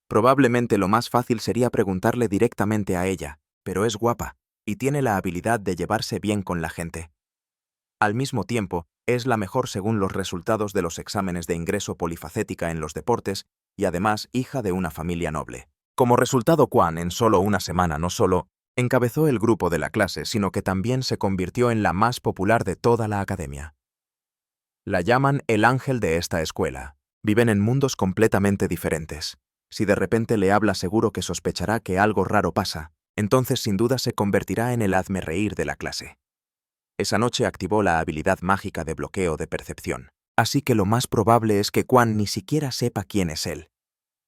Probablemente lo más fácil sería preguntarle directamente a ella, pero es guapa y tiene la habilidad de llevarse bien con la gente. Al mismo tiempo, es la mejor según los resultados de los exámenes de ingreso polifacética en los deportes y además hija de una familia noble. Como resultado, Quan en solo una semana no solo encabezó el grupo de la clase, sino que también se convirtió en la más popular de toda la academia. La llaman el ángel de esta escuela. Viven en mundos completamente diferentes. Si de repente le habla, seguro que sospechará que algo raro pasa. Entonces sin duda se convertirá en el hazmerreír de la clase. Esa noche activó la habilidad mágica de bloqueo de percepción. Así que lo más probable es que Quan ni siquiera sepa quién es él.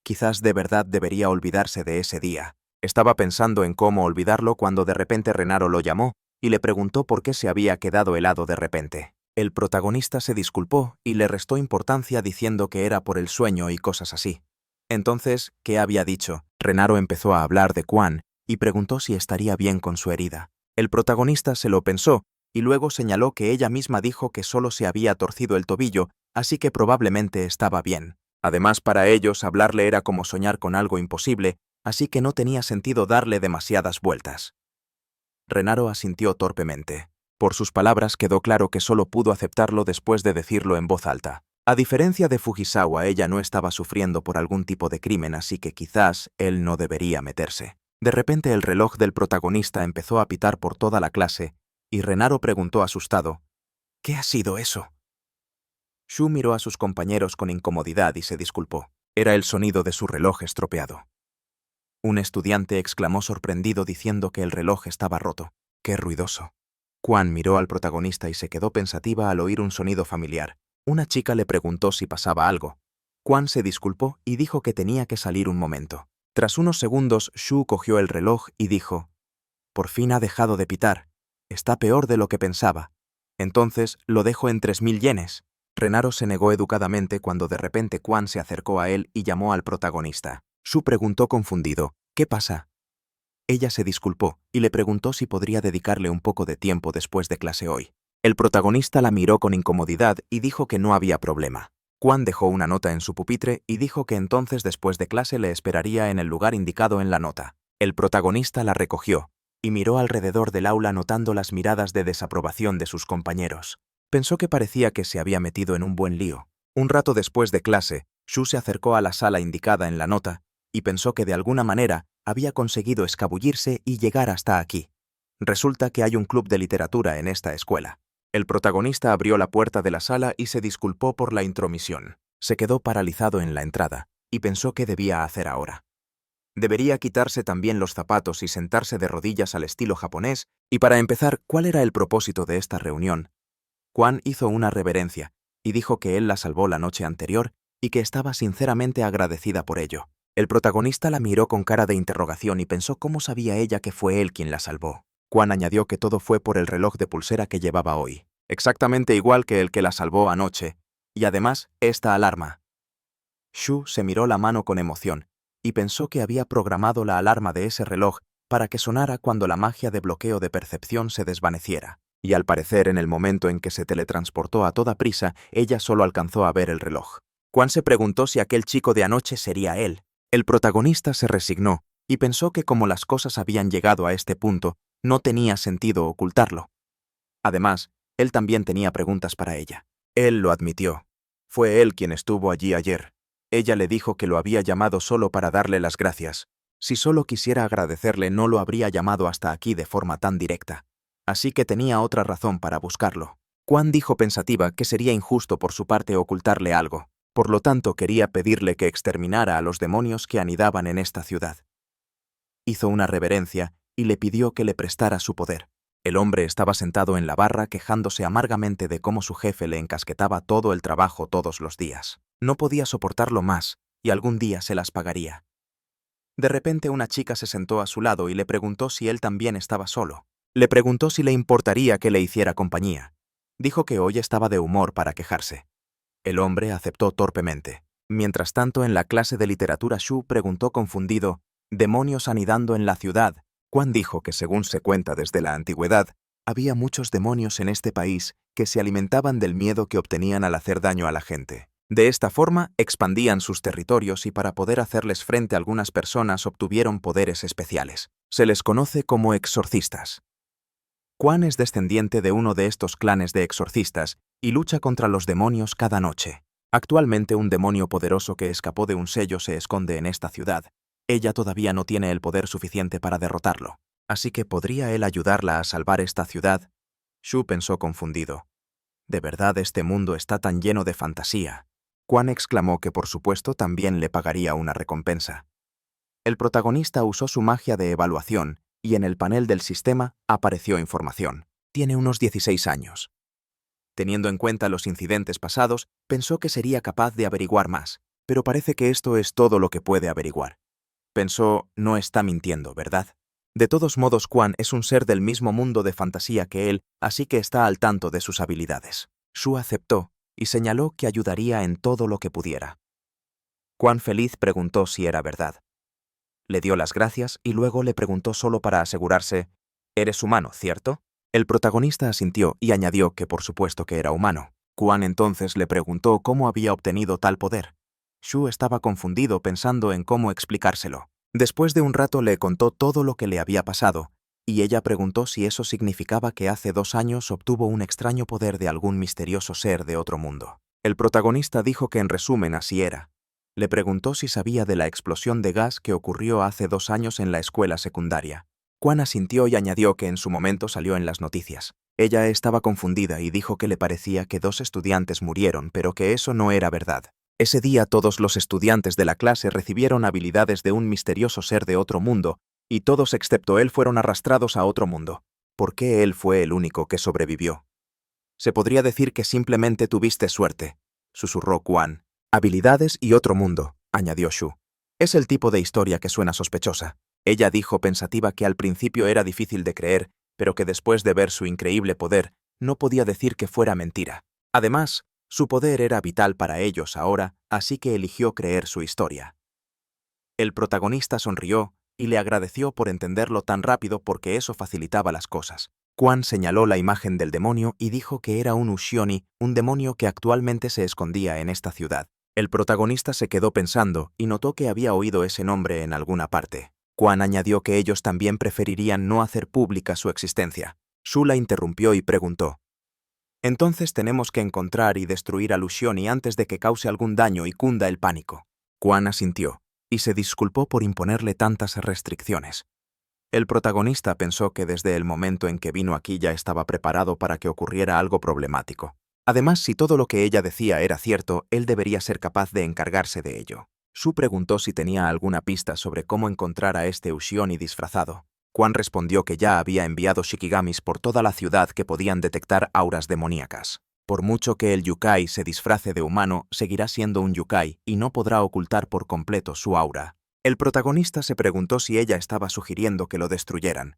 Quizás de verdad debería olvidarse de ese día. Estaba pensando en cómo olvidarlo cuando de repente Renaro lo llamó y le preguntó por qué se había quedado helado de repente. El protagonista se disculpó y le restó importancia diciendo que era por el sueño y cosas así. Entonces, ¿qué había dicho? Renaro empezó a hablar de Quan y preguntó si estaría bien con su herida. El protagonista se lo pensó y luego señaló que ella misma dijo que solo se había torcido el tobillo, así que probablemente estaba bien. Además, para ellos hablarle era como soñar con algo imposible, así que no tenía sentido darle demasiadas vueltas. Renaro asintió torpemente. Por sus palabras quedó claro que solo pudo aceptarlo después de decirlo en voz alta. A diferencia de Fujisawa, ella no estaba sufriendo por algún tipo de crimen, así que quizás él no debería meterse. De repente el reloj del protagonista empezó a pitar por toda la clase y Renaro preguntó asustado: ¿qué ha sido eso? Shu miró a sus compañeros con incomodidad y se disculpó. Era el sonido de su reloj estropeado. Un estudiante exclamó sorprendido diciendo que el reloj estaba roto. ¡Qué ruidoso! Quan miró al protagonista y se quedó pensativa al oír un sonido familiar. Una chica le preguntó si pasaba algo. Quan se disculpó y dijo que tenía que salir un momento. Tras unos segundos, Shu cogió el reloj y dijo: «Por fin ha dejado de pitar. Está peor de lo que pensaba. Entonces, lo dejo en 3000 yenes». Renaro se negó educadamente cuando de repente Quan se acercó a él y llamó al protagonista. Shu preguntó confundido: «¿Qué pasa?». Ella se disculpó y le preguntó si podría dedicarle un poco de tiempo después de clase hoy. El protagonista la miró con incomodidad y dijo que no había problema. Quan dejó una nota en su pupitre y dijo que entonces después de clase le esperaría en el lugar indicado en la nota. El protagonista la recogió y miró alrededor del aula notando las miradas de desaprobación de sus compañeros. Pensó que parecía que se había metido en un buen lío. Un rato después de clase, Shu se acercó a la sala indicada en la nota y pensó que de alguna manera había conseguido escabullirse y llegar hasta aquí. Resulta que hay un club de literatura en esta escuela. El protagonista abrió la puerta de la sala y se disculpó por la intromisión. Se quedó paralizado en la entrada y pensó qué debía hacer ahora. Debería quitarse también los zapatos y sentarse de rodillas al estilo japonés, y para empezar, ¿cuál era el propósito de esta reunión? Quan hizo una reverencia y dijo que él la salvó la noche anterior y que estaba sinceramente agradecida por ello. El protagonista la miró con cara de interrogación y pensó cómo sabía ella que fue él quien la salvó. Quan añadió que todo fue por el reloj de pulsera que llevaba hoy, exactamente igual que el que la salvó anoche, y además esta alarma. Shu se miró la mano con emoción y pensó que había programado la alarma de ese reloj para que sonara cuando la magia de bloqueo de percepción se desvaneciera. Y al parecer, en el momento en que se teletransportó a toda prisa, ella solo alcanzó a ver el reloj. Quan se preguntó si aquel chico de anoche sería él. El protagonista se resignó y pensó que como las cosas habían llegado a este punto, no tenía sentido ocultarlo. Además, él también tenía preguntas para ella. Él lo admitió. Fue él quien estuvo allí ayer. Ella le dijo que lo había llamado solo para darle las gracias. Si solo quisiera agradecerle, no lo habría llamado hasta aquí de forma tan directa. Así que tenía otra razón para buscarlo. Quan dijo pensativa que sería injusto por su parte ocultarle algo. Por lo tanto, quería pedirle que exterminara a los demonios que anidaban en esta ciudad. Hizo una reverencia y le pidió que le prestara su poder. El hombre estaba sentado en la barra quejándose amargamente de cómo su jefe le encasquetaba todo el trabajo todos los días. No podía soportarlo más y algún día se las pagaría. De repente una chica se sentó a su lado y le preguntó si él también estaba solo. Le preguntó si le importaría que le hiciera compañía. Dijo que hoy estaba de humor para quejarse. El hombre aceptó torpemente. Mientras tanto, en la clase de literatura, Shu preguntó confundido: «¿Demonios anidando en la ciudad?». Quan dijo que, según se cuenta desde la antigüedad, había muchos demonios en este país que se alimentaban del miedo que obtenían al hacer daño a la gente. De esta forma, expandían sus territorios y para poder hacerles frente algunas personas obtuvieron poderes especiales. Se les conoce como exorcistas. Quan es descendiente de uno de estos clanes de exorcistas y lucha contra los demonios cada noche. Actualmente un demonio poderoso que escapó de un sello se esconde en esta ciudad. Ella todavía no tiene el poder suficiente para derrotarlo. Así que ¿podría él ayudarla a salvar esta ciudad? Shu pensó confundido. ¿De verdad este mundo está tan lleno de fantasía? Quan exclamó que por supuesto también le pagaría una recompensa. El protagonista usó su magia de evaluación y en el panel del sistema apareció información. Tiene unos 16 años. Teniendo en cuenta los incidentes pasados, pensó que sería capaz de averiguar más, pero parece que esto es todo lo que puede averiguar. Pensó, no está mintiendo, ¿verdad? De todos modos, Quan es un ser del mismo mundo de fantasía que él, así que está al tanto de sus habilidades. Shu aceptó y señaló que ayudaría en todo lo que pudiera. Quan feliz preguntó si era verdad. Le dio las gracias y luego le preguntó solo para asegurarse: «¿Eres humano, cierto?». El protagonista asintió y añadió que por supuesto que era humano. Quan entonces le preguntó cómo había obtenido tal poder. Shu estaba confundido pensando en cómo explicárselo. Después de un rato le contó todo lo que le había pasado, y ella preguntó si eso significaba que hace 2 años obtuvo un extraño poder de algún misterioso ser de otro mundo. El protagonista dijo que en resumen así era. Le preguntó si sabía de la explosión de gas que ocurrió hace 2 años en la escuela secundaria. Quan asintió y añadió que en su momento salió en las noticias. Ella estaba confundida y dijo que le parecía que 2 estudiantes murieron, pero que eso no era verdad. Ese día todos los estudiantes de la clase recibieron habilidades de un misterioso ser de otro mundo, y todos excepto él fueron arrastrados a otro mundo. ¿Por qué él fue el único que sobrevivió? Se podría decir que simplemente tuviste suerte, susurró Quan. Habilidades y otro mundo, añadió Shu. Es el tipo de historia que suena sospechosa. Ella dijo pensativa que al principio era difícil de creer, pero que después de ver su increíble poder, no podía decir que fuera mentira. Además, su poder era vital para ellos ahora, así que eligió creer su historia. El protagonista sonrió y le agradeció por entenderlo tan rápido porque eso facilitaba las cosas. Quan señaló la imagen del demonio y dijo que era un Ushioni, un demonio que actualmente se escondía en esta ciudad. El protagonista se quedó pensando y notó que había oído ese nombre en alguna parte. Quan añadió que ellos también preferirían no hacer pública su existencia. Shu la interrumpió y preguntó: «Entonces tenemos que encontrar y destruir al Ushioni antes de que cause algún daño y cunda el pánico». Quan asintió y se disculpó por imponerle tantas restricciones. El protagonista pensó que desde el momento en que vino aquí ya estaba preparado para que ocurriera algo problemático. Además, si todo lo que ella decía era cierto, él debería ser capaz de encargarse de ello. Shu preguntó si tenía alguna pista sobre cómo encontrar a este Ushioni disfrazado. Quan respondió que ya había enviado shikigamis por toda la ciudad que podían detectar auras demoníacas. Por mucho que el yukai se disfrace de humano, seguirá siendo un yukai y no podrá ocultar por completo su aura. El protagonista se preguntó si ella estaba sugiriendo que lo destruyeran.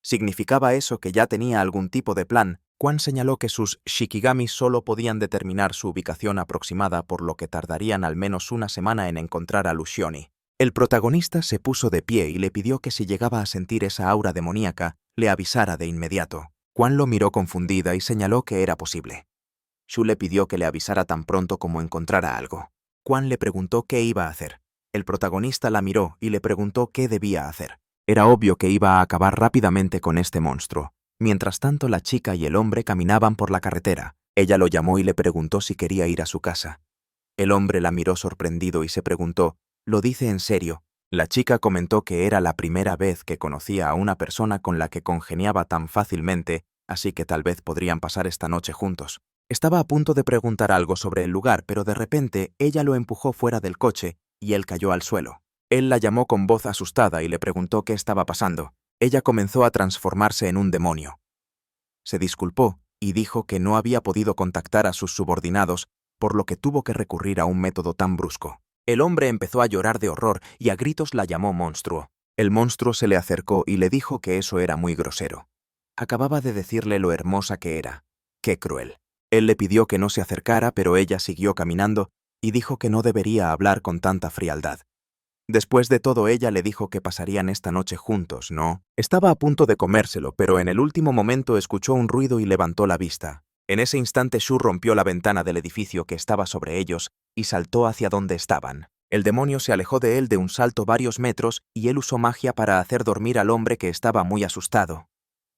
¿Significaba eso que ya tenía algún tipo de plan? Quan señaló que sus shikigamis solo podían determinar su ubicación aproximada, por lo que tardarían al menos una semana en encontrar a Ushioni. El protagonista se puso de pie y le pidió que si llegaba a sentir esa aura demoníaca, le avisara de inmediato. Quan lo miró confundida y señaló que era posible. Shu le pidió que le avisara tan pronto como encontrara algo. Quan le preguntó qué iba a hacer. El protagonista la miró y le preguntó qué debía hacer. Era obvio que iba a acabar rápidamente con este monstruo. Mientras tanto, la chica y el hombre caminaban por la carretera. Ella lo llamó y le preguntó si quería ir a su casa. El hombre la miró sorprendido y se preguntó: ¿lo dice en serio? La chica comentó que era la primera vez que conocía a una persona con la que congeniaba tan fácilmente, así que tal vez podrían pasar esta noche juntos. Estaba a punto de preguntar algo sobre el lugar, pero de repente ella lo empujó fuera del coche y él cayó al suelo. Él la llamó con voz asustada y le preguntó qué estaba pasando. Ella comenzó a transformarse en un demonio. Se disculpó y dijo que no había podido contactar a sus subordinados, por lo que tuvo que recurrir a un método tan brusco. El hombre empezó a llorar de horror y a gritos la llamó monstruo. El monstruo se le acercó y le dijo que eso era muy grosero. Acababa de decirle lo hermosa que era. ¡Qué cruel! Él le pidió que no se acercara, pero ella siguió caminando y dijo que no debería hablar con tanta frialdad. Después de todo, ella le dijo que pasarían esta noche juntos, ¿no? Estaba a punto de comérselo, pero en el último momento escuchó un ruido y levantó la vista. En ese instante, Shu rompió la ventana del edificio que estaba sobre ellos y saltó hacia donde estaban. El demonio se alejó de él de un salto varios metros y él usó magia para hacer dormir al hombre, que estaba muy asustado.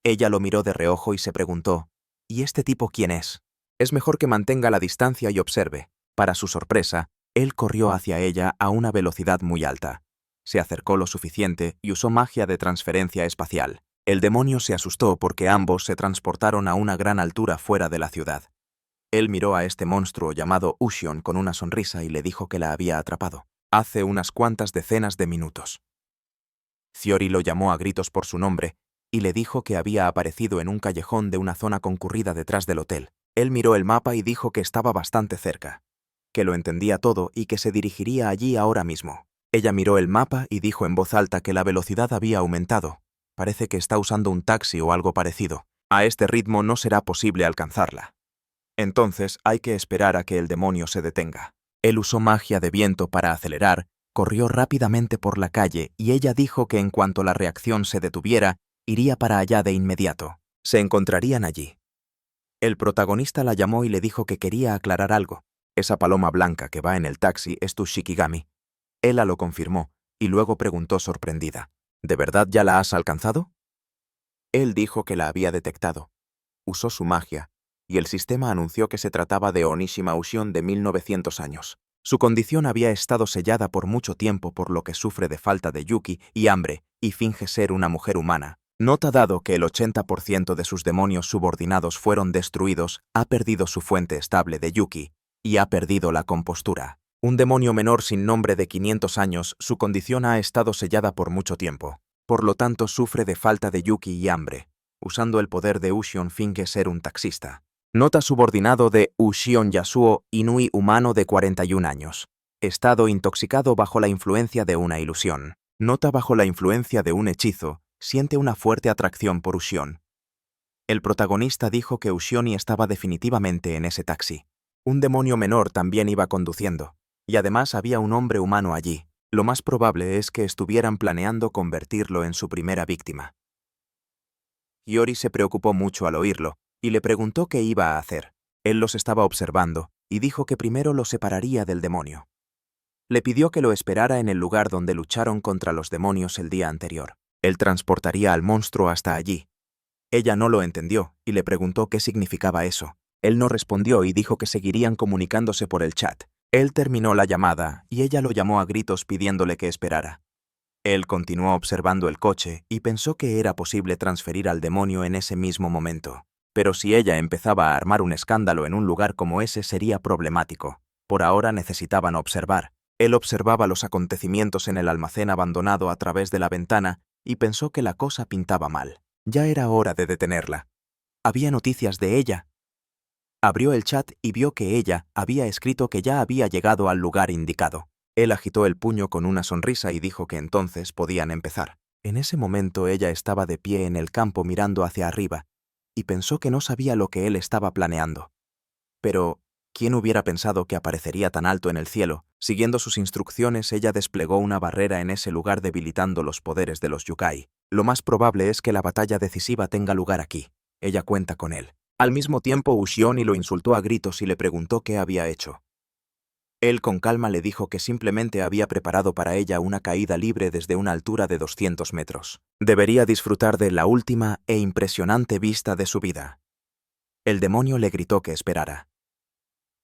Ella lo miró de reojo y se preguntó: ¿y este tipo quién es? Es mejor que mantenga la distancia y observe. Para su sorpresa, él corrió hacia ella a una velocidad muy alta. Se acercó lo suficiente y usó magia de transferencia espacial. El demonio se asustó porque ambos se transportaron a una gran altura fuera de la ciudad. Él miró a este monstruo llamado Ushion con una sonrisa y le dijo que la había atrapado hace unas cuantas decenas de minutos. Thiori lo llamó a gritos por su nombre y le dijo que había aparecido en un callejón de una zona concurrida detrás del hotel. Él miró el mapa y dijo que estaba bastante cerca, que lo entendía todo y que se dirigiría allí ahora mismo. Ella miró el mapa y dijo en voz alta que la velocidad había aumentado. Parece que está usando un taxi o algo parecido. A este ritmo no será posible alcanzarla. Entonces hay que esperar a que el demonio se detenga. Él usó magia de viento para acelerar, corrió rápidamente por la calle y ella dijo que en cuanto la reacción se detuviera, iría para allá de inmediato. Se encontrarían allí. El protagonista la llamó y le dijo que quería aclarar algo. Esa paloma blanca que va en el taxi es tu shikigami. Ella lo confirmó y luego preguntó sorprendida: ¿de verdad ya la has alcanzado? Él dijo que la había detectado. Usó su magia y el sistema anunció que se trataba de Onishima Ushion de 1900 años. Su condición había estado sellada por mucho tiempo, por lo que sufre de falta de yuki y hambre y finge ser una mujer humana. Nota: dado que el 80% de sus demonios subordinados fueron destruidos, ha perdido su fuente estable de Yuki y ha perdido la compostura. Un demonio menor sin nombre de 500 años, su condición ha estado sellada por mucho tiempo. Por lo tanto, sufre de falta de Yuki y hambre. Usando el poder de Ushion finge ser un taxista. Nota: subordinado de Ushion Yasuo, Inui humano de 41 años. Estado: intoxicado bajo la influencia de una ilusión. Nota: bajo la influencia de un hechizo, siente una fuerte atracción por Ushion. El protagonista dijo que Ushioni estaba definitivamente en ese taxi. Un demonio menor también iba conduciendo. Y además había un hombre humano allí. Lo más probable es que estuvieran planeando convertirlo en su primera víctima. Hiyori se preocupó mucho al oírlo, y le preguntó qué iba a hacer. Él los estaba observando, y dijo que primero lo separaría del demonio. Le pidió que lo esperara en el lugar donde lucharon contra los demonios el día anterior. Él transportaría al monstruo hasta allí. Ella no lo entendió, y le preguntó qué significaba eso. Él no respondió y dijo que seguirían comunicándose por el chat. Él terminó la llamada, y ella lo llamó a gritos pidiéndole que esperara. Él continuó observando el coche y pensó que era posible transferir al demonio en ese mismo momento. Pero si ella empezaba a armar un escándalo en un lugar como ese sería problemático. Por ahora necesitaban observar. Él observaba los acontecimientos en el almacén abandonado a través de la ventana y pensó que la cosa pintaba mal. Ya era hora de detenerla. Había noticias de ella. Abrió el chat y vio que ella había escrito que ya había llegado al lugar indicado. Él agitó el puño con una sonrisa y dijo que entonces podían empezar. En ese momento ella estaba de pie en el campo mirando hacia arriba, y pensó que no sabía lo que él estaba planeando. Pero, ¿quién hubiera pensado que aparecería tan alto en el cielo? Siguiendo sus instrucciones, ella desplegó una barrera en ese lugar debilitando los poderes de los Yukai. Lo más probable es que la batalla decisiva tenga lugar aquí. Ella cuenta con él. Al mismo tiempo, Ushioni lo insultó a gritos y le preguntó qué había hecho. Él con calma le dijo que simplemente había preparado para ella una caída libre desde una altura de 200 metros. Debería disfrutar de la última e impresionante vista de su vida. El demonio le gritó que esperara.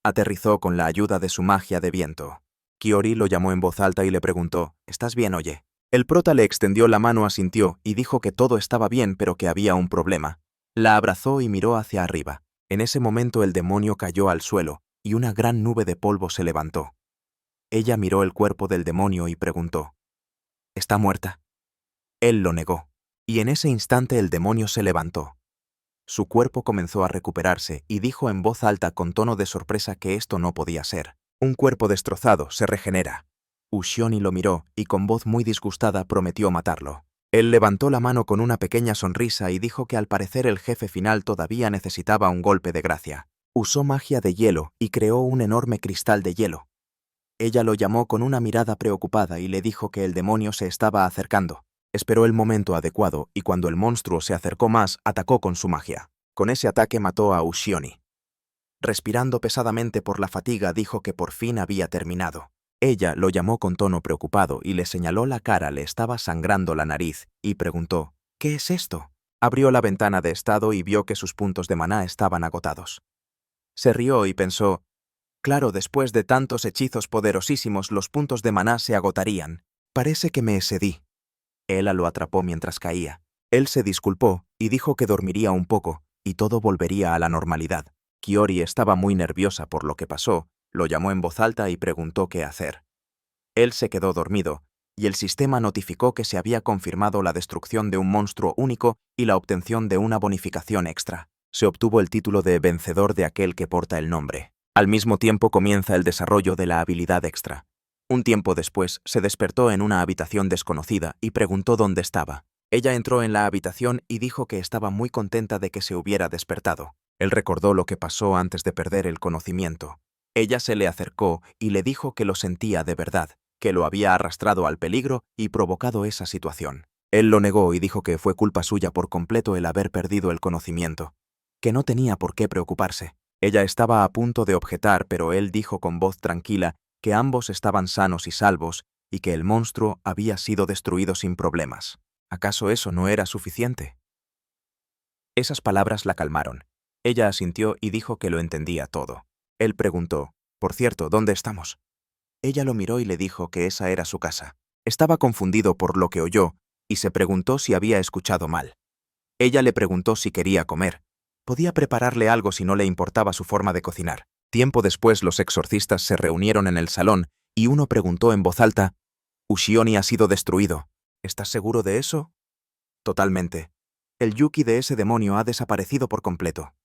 Aterrizó con la ayuda de su magia de viento. Hiyori lo llamó en voz alta y le preguntó, ¿estás bien, oye? El prota le extendió la mano, asintió y dijo que todo estaba bien pero que había un problema. La abrazó y miró hacia arriba. En ese momento el demonio cayó al suelo y una gran nube de polvo se levantó. Ella miró el cuerpo del demonio y preguntó, ¿está muerta? Él lo negó, y en ese instante el demonio se levantó. Su cuerpo comenzó a recuperarse y dijo en voz alta con tono de sorpresa que esto no podía ser. Un cuerpo destrozado se regenera. Ushioni lo miró y con voz muy disgustada prometió matarlo. Él levantó la mano con una pequeña sonrisa y dijo que al parecer el jefe final todavía necesitaba un golpe de gracia. Usó magia de hielo y creó un enorme cristal de hielo. Ella lo llamó con una mirada preocupada y le dijo que el demonio se estaba acercando. Esperó el momento adecuado y cuando el monstruo se acercó más, atacó con su magia. Con ese ataque mató a Ushioni. Respirando pesadamente por la fatiga, dijo que por fin había terminado. Ella lo llamó con tono preocupado y le señaló la cara, le estaba sangrando la nariz, y preguntó, ¿qué es esto? Abrió la ventana de estado y vio que sus puntos de maná estaban agotados. Se rió y pensó, claro, después de tantos hechizos poderosísimos los puntos de maná se agotarían. Parece que me excedí. Ella lo atrapó mientras caía. Él se disculpó y dijo que dormiría un poco y todo volvería a la normalidad. Hiyori estaba muy nerviosa por lo que pasó, lo llamó en voz alta y preguntó qué hacer. Él se quedó dormido, y el sistema notificó que se había confirmado la destrucción de un monstruo único y la obtención de una bonificación extra. Se obtuvo el título de vencedor de aquel que porta el nombre. Al mismo tiempo comienza el desarrollo de la habilidad extra. Un tiempo después, se despertó en una habitación desconocida y preguntó dónde estaba. Ella entró en la habitación y dijo que estaba muy contenta de que se hubiera despertado. Él recordó lo que pasó antes de perder el conocimiento. Ella se le acercó y le dijo que lo sentía de verdad, que lo había arrastrado al peligro y provocado esa situación. Él lo negó y dijo que fue culpa suya por completo el haber perdido el conocimiento, que no tenía por qué preocuparse. Ella estaba a punto de objetar, pero él dijo con voz tranquila que ambos estaban sanos y salvos y que el monstruo había sido destruido sin problemas. ¿Acaso eso no era suficiente? Esas palabras la calmaron. Ella asintió y dijo que lo entendía todo. Él preguntó, «Por cierto, ¿dónde estamos?» Ella lo miró y le dijo que esa era su casa. Estaba confundido por lo que oyó y se preguntó si había escuchado mal. Ella le preguntó si quería comer. Podía prepararle algo si no le importaba su forma de cocinar. Tiempo después los exorcistas se reunieron en el salón y uno preguntó en voz alta: «Ushioni ha sido destruido. ¿Estás seguro de eso?» «Totalmente. El Yuki de ese demonio ha desaparecido por completo».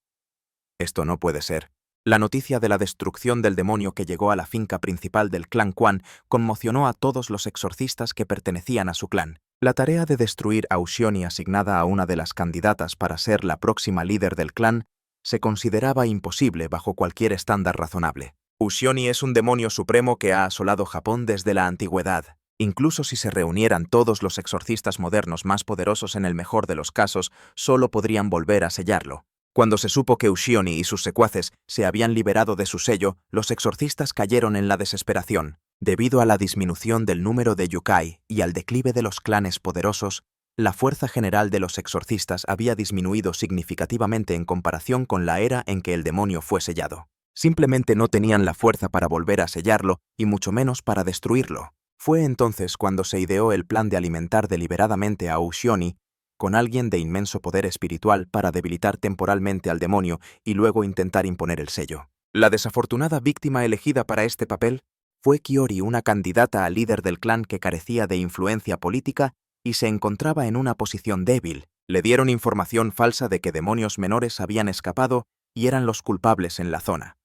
«Esto no puede ser». La noticia de la destrucción del demonio que llegó a la finca principal del clan Quan conmocionó a todos los exorcistas que pertenecían a su clan. La tarea de destruir a Ushioni, asignada a una de las candidatas para ser la próxima líder del clan, se consideraba imposible bajo cualquier estándar razonable. Ushioni es un demonio supremo que ha asolado Japón desde la antigüedad. Incluso si se reunieran todos los exorcistas modernos más poderosos, en el mejor de los casos, solo podrían volver a sellarlo. Cuando se supo que Ushioni y sus secuaces se habían liberado de su sello, los exorcistas cayeron en la desesperación. Debido a la disminución del número de yokai y al declive de los clanes poderosos, la fuerza general de los exorcistas había disminuido significativamente en comparación con la era en que el demonio fue sellado. Simplemente no tenían la fuerza para volver a sellarlo y mucho menos para destruirlo. Fue entonces cuando se ideó el plan de alimentar deliberadamente a Ushioni con alguien de inmenso poder espiritual para debilitar temporalmente al demonio y luego intentar imponer el sello. La desafortunada víctima elegida para este papel fue Kiori, una candidata a líder del clan que carecía de influencia política y se encontraba en una posición débil. Le dieron información falsa de que demonios menores habían escapado y eran los culpables en la zona.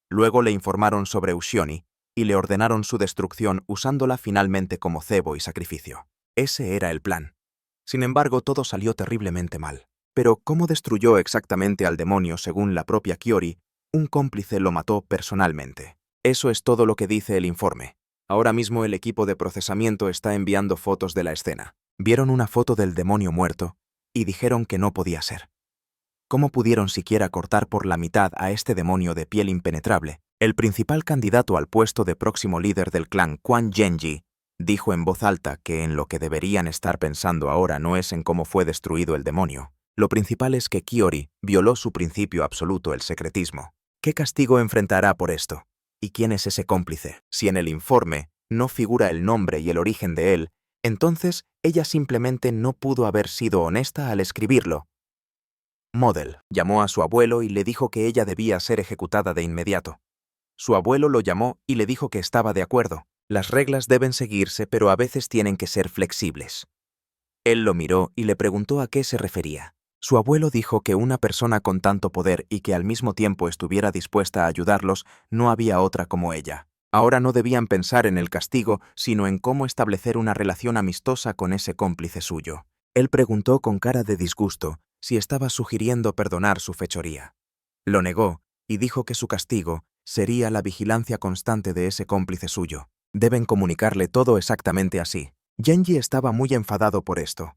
Luego le informaron sobre Ushioni y le ordenaron su destrucción usándola finalmente como cebo y sacrificio. Ese era el plan. Sin embargo, todo salió terriblemente mal. Pero, ¿cómo destruyó exactamente al demonio según la propia Kiori? Un cómplice lo mató personalmente. Eso es todo lo que dice el informe. Ahora mismo el equipo de procesamiento está enviando fotos de la escena. Vieron una foto del demonio muerto y dijeron que no podía ser. ¿Cómo pudieron siquiera cortar por la mitad a este demonio de piel impenetrable? El principal candidato al puesto de próximo líder del clan, Quan Genji, dijo en voz alta que en lo que deberían estar pensando ahora no es en cómo fue destruido el demonio. Lo principal es que Kiori violó su principio absoluto, el secretismo. ¿Qué castigo enfrentará por esto? ¿Y quién es ese cómplice? Si en el informe no figura el nombre y el origen de él, entonces ella simplemente no pudo haber sido honesta al escribirlo. Model llamó a su abuelo y le dijo que ella debía ser ejecutada de inmediato. Su abuelo lo llamó y le dijo que estaba de acuerdo. Las reglas deben seguirse, pero a veces tienen que ser flexibles. Él lo miró y le preguntó a qué se refería. Su abuelo dijo que una persona con tanto poder y que al mismo tiempo estuviera dispuesta a ayudarlos, no había otra como ella. Ahora no debían pensar en el castigo, sino en cómo establecer una relación amistosa con ese cómplice suyo. Él preguntó con cara de disgusto si estaba sugiriendo perdonar su fechoría. Lo negó y dijo que su castigo sería la vigilancia constante de ese cómplice suyo. Deben comunicarle todo exactamente así. Genji estaba muy enfadado por esto.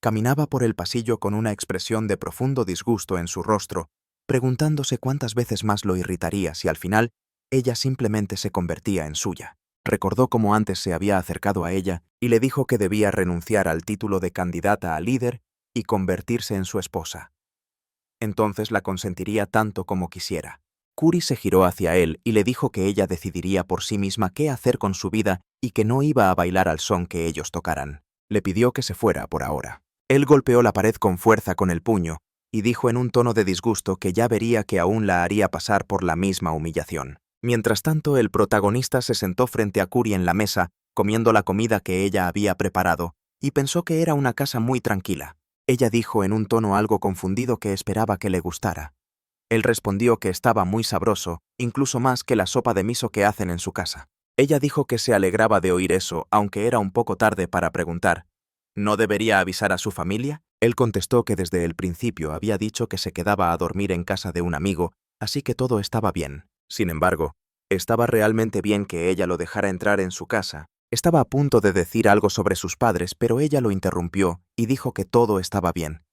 Caminaba por el pasillo con una expresión de profundo disgusto en su rostro, preguntándose cuántas veces más lo irritaría si al final ella simplemente se convertía en suya. Recordó cómo antes se había acercado a ella y le dijo que debía renunciar al título de candidata a líder y convertirse en su esposa. Entonces la consentiría tanto como quisiera. Kuri se giró hacia él y le dijo que ella decidiría por sí misma qué hacer con su vida y que no iba a bailar al son que ellos tocaran. Le pidió que se fuera por ahora. Él golpeó la pared con fuerza con el puño y dijo en un tono de disgusto que ya vería que aún la haría pasar por la misma humillación. Mientras tanto, el protagonista se sentó frente a Kuri en la mesa, comiendo la comida que ella había preparado, y pensó que era una casa muy tranquila. Ella dijo en un tono algo confundido que esperaba que le gustara. Él respondió que estaba muy sabroso, incluso más que la sopa de miso que hacen en su casa. Ella dijo que se alegraba de oír eso, aunque era un poco tarde para preguntar. ¿No debería avisar a su familia? Él contestó que desde el principio había dicho que se quedaba a dormir en casa de un amigo, así que todo estaba bien. Sin embargo, estaba realmente bien que ella lo dejara entrar en su casa. Estaba a punto de decir algo sobre sus padres, pero ella lo interrumpió y dijo que todo estaba bien.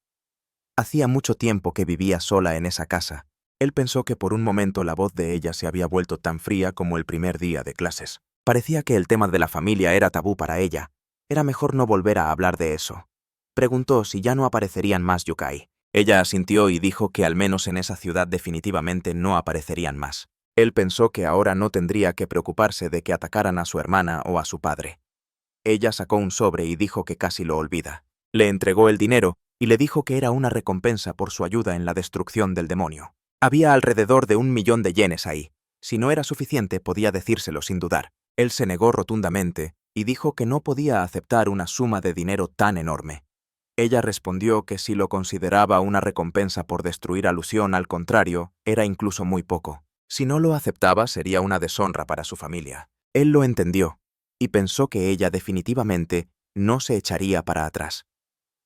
Hacía mucho tiempo que vivía sola en esa casa. Él pensó que por un momento la voz de ella se había vuelto tan fría como el primer día de clases. Parecía que el tema de la familia era tabú para ella. Era mejor no volver a hablar de eso. Preguntó si ya no aparecerían más yokai. Ella asintió y dijo que al menos en esa ciudad definitivamente no aparecerían más. Él pensó que ahora no tendría que preocuparse de que atacaran a su hermana o a su padre. Ella sacó un sobre y dijo que casi lo olvida. Le entregó el dinero y le dijo que era una recompensa por su ayuda en la destrucción del demonio. Había alrededor de 1.000.000 de yenes ahí. Si no era suficiente, podía decírselo sin dudar. Él se negó rotundamente y dijo que no podía aceptar una suma de dinero tan enorme. Ella respondió que si lo consideraba una recompensa por destruir alusión, al contrario, era incluso muy poco. Si no lo aceptaba, sería una deshonra para su familia. Él lo entendió y pensó que ella definitivamente no se echaría para atrás.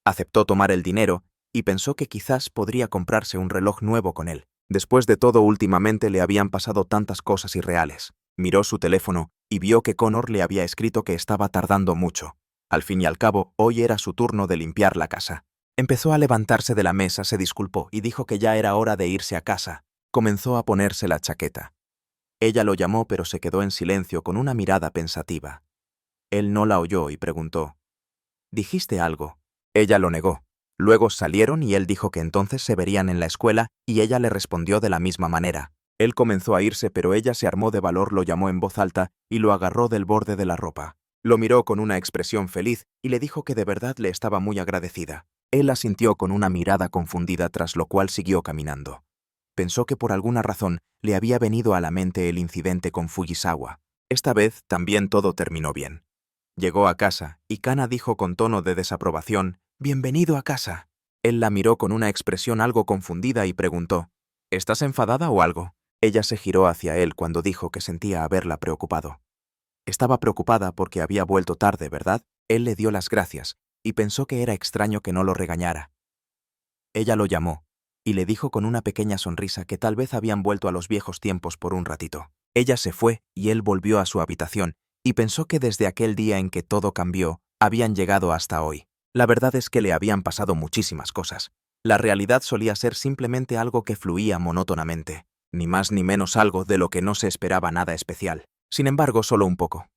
Aceptó tomar el dinero y pensó que quizás podría comprarse un reloj nuevo con él. Después de todo, últimamente le habían pasado tantas cosas irreales. Miró su teléfono y vio que Connor le había escrito que estaba tardando mucho. Al fin y al cabo, hoy era su turno de limpiar la casa. Empezó a levantarse de la mesa, se disculpó y dijo que ya era hora de irse a casa. Comenzó a ponerse la chaqueta. Ella lo llamó, pero se quedó en silencio con una mirada pensativa. Él no la oyó y preguntó: ¿dijiste algo? Ella lo negó. Luego salieron y él dijo que entonces se verían en la escuela y ella le respondió de la misma manera. Él comenzó a irse, pero ella se armó de valor, lo llamó en voz alta y lo agarró del borde de la ropa. Lo miró con una expresión feliz y le dijo que de verdad le estaba muy agradecida. Él asintió con una mirada confundida, tras lo cual siguió caminando. Pensó que por alguna razón le había venido a la mente el incidente con Fujisawa. Esta vez también todo terminó bien. Llegó a casa y Kana dijo con tono de desaprobación: «Bienvenido a casa». Él la miró con una expresión algo confundida y preguntó: «¿Estás enfadada o algo?». Ella se giró hacia él cuando dijo que sentía haberla preocupado. Estaba preocupada porque había vuelto tarde, ¿verdad? Él le dio las gracias y pensó que era extraño que no lo regañara. Ella lo llamó y le dijo con una pequeña sonrisa que tal vez habían vuelto a los viejos tiempos por un ratito. Ella se fue y él volvió a su habitación y pensó que desde aquel día en que todo cambió, habían llegado hasta hoy. La verdad es que le habían pasado muchísimas cosas. La realidad solía ser simplemente algo que fluía monótonamente, ni más ni menos algo de lo que no se esperaba nada especial. Sin embargo, solo un poco.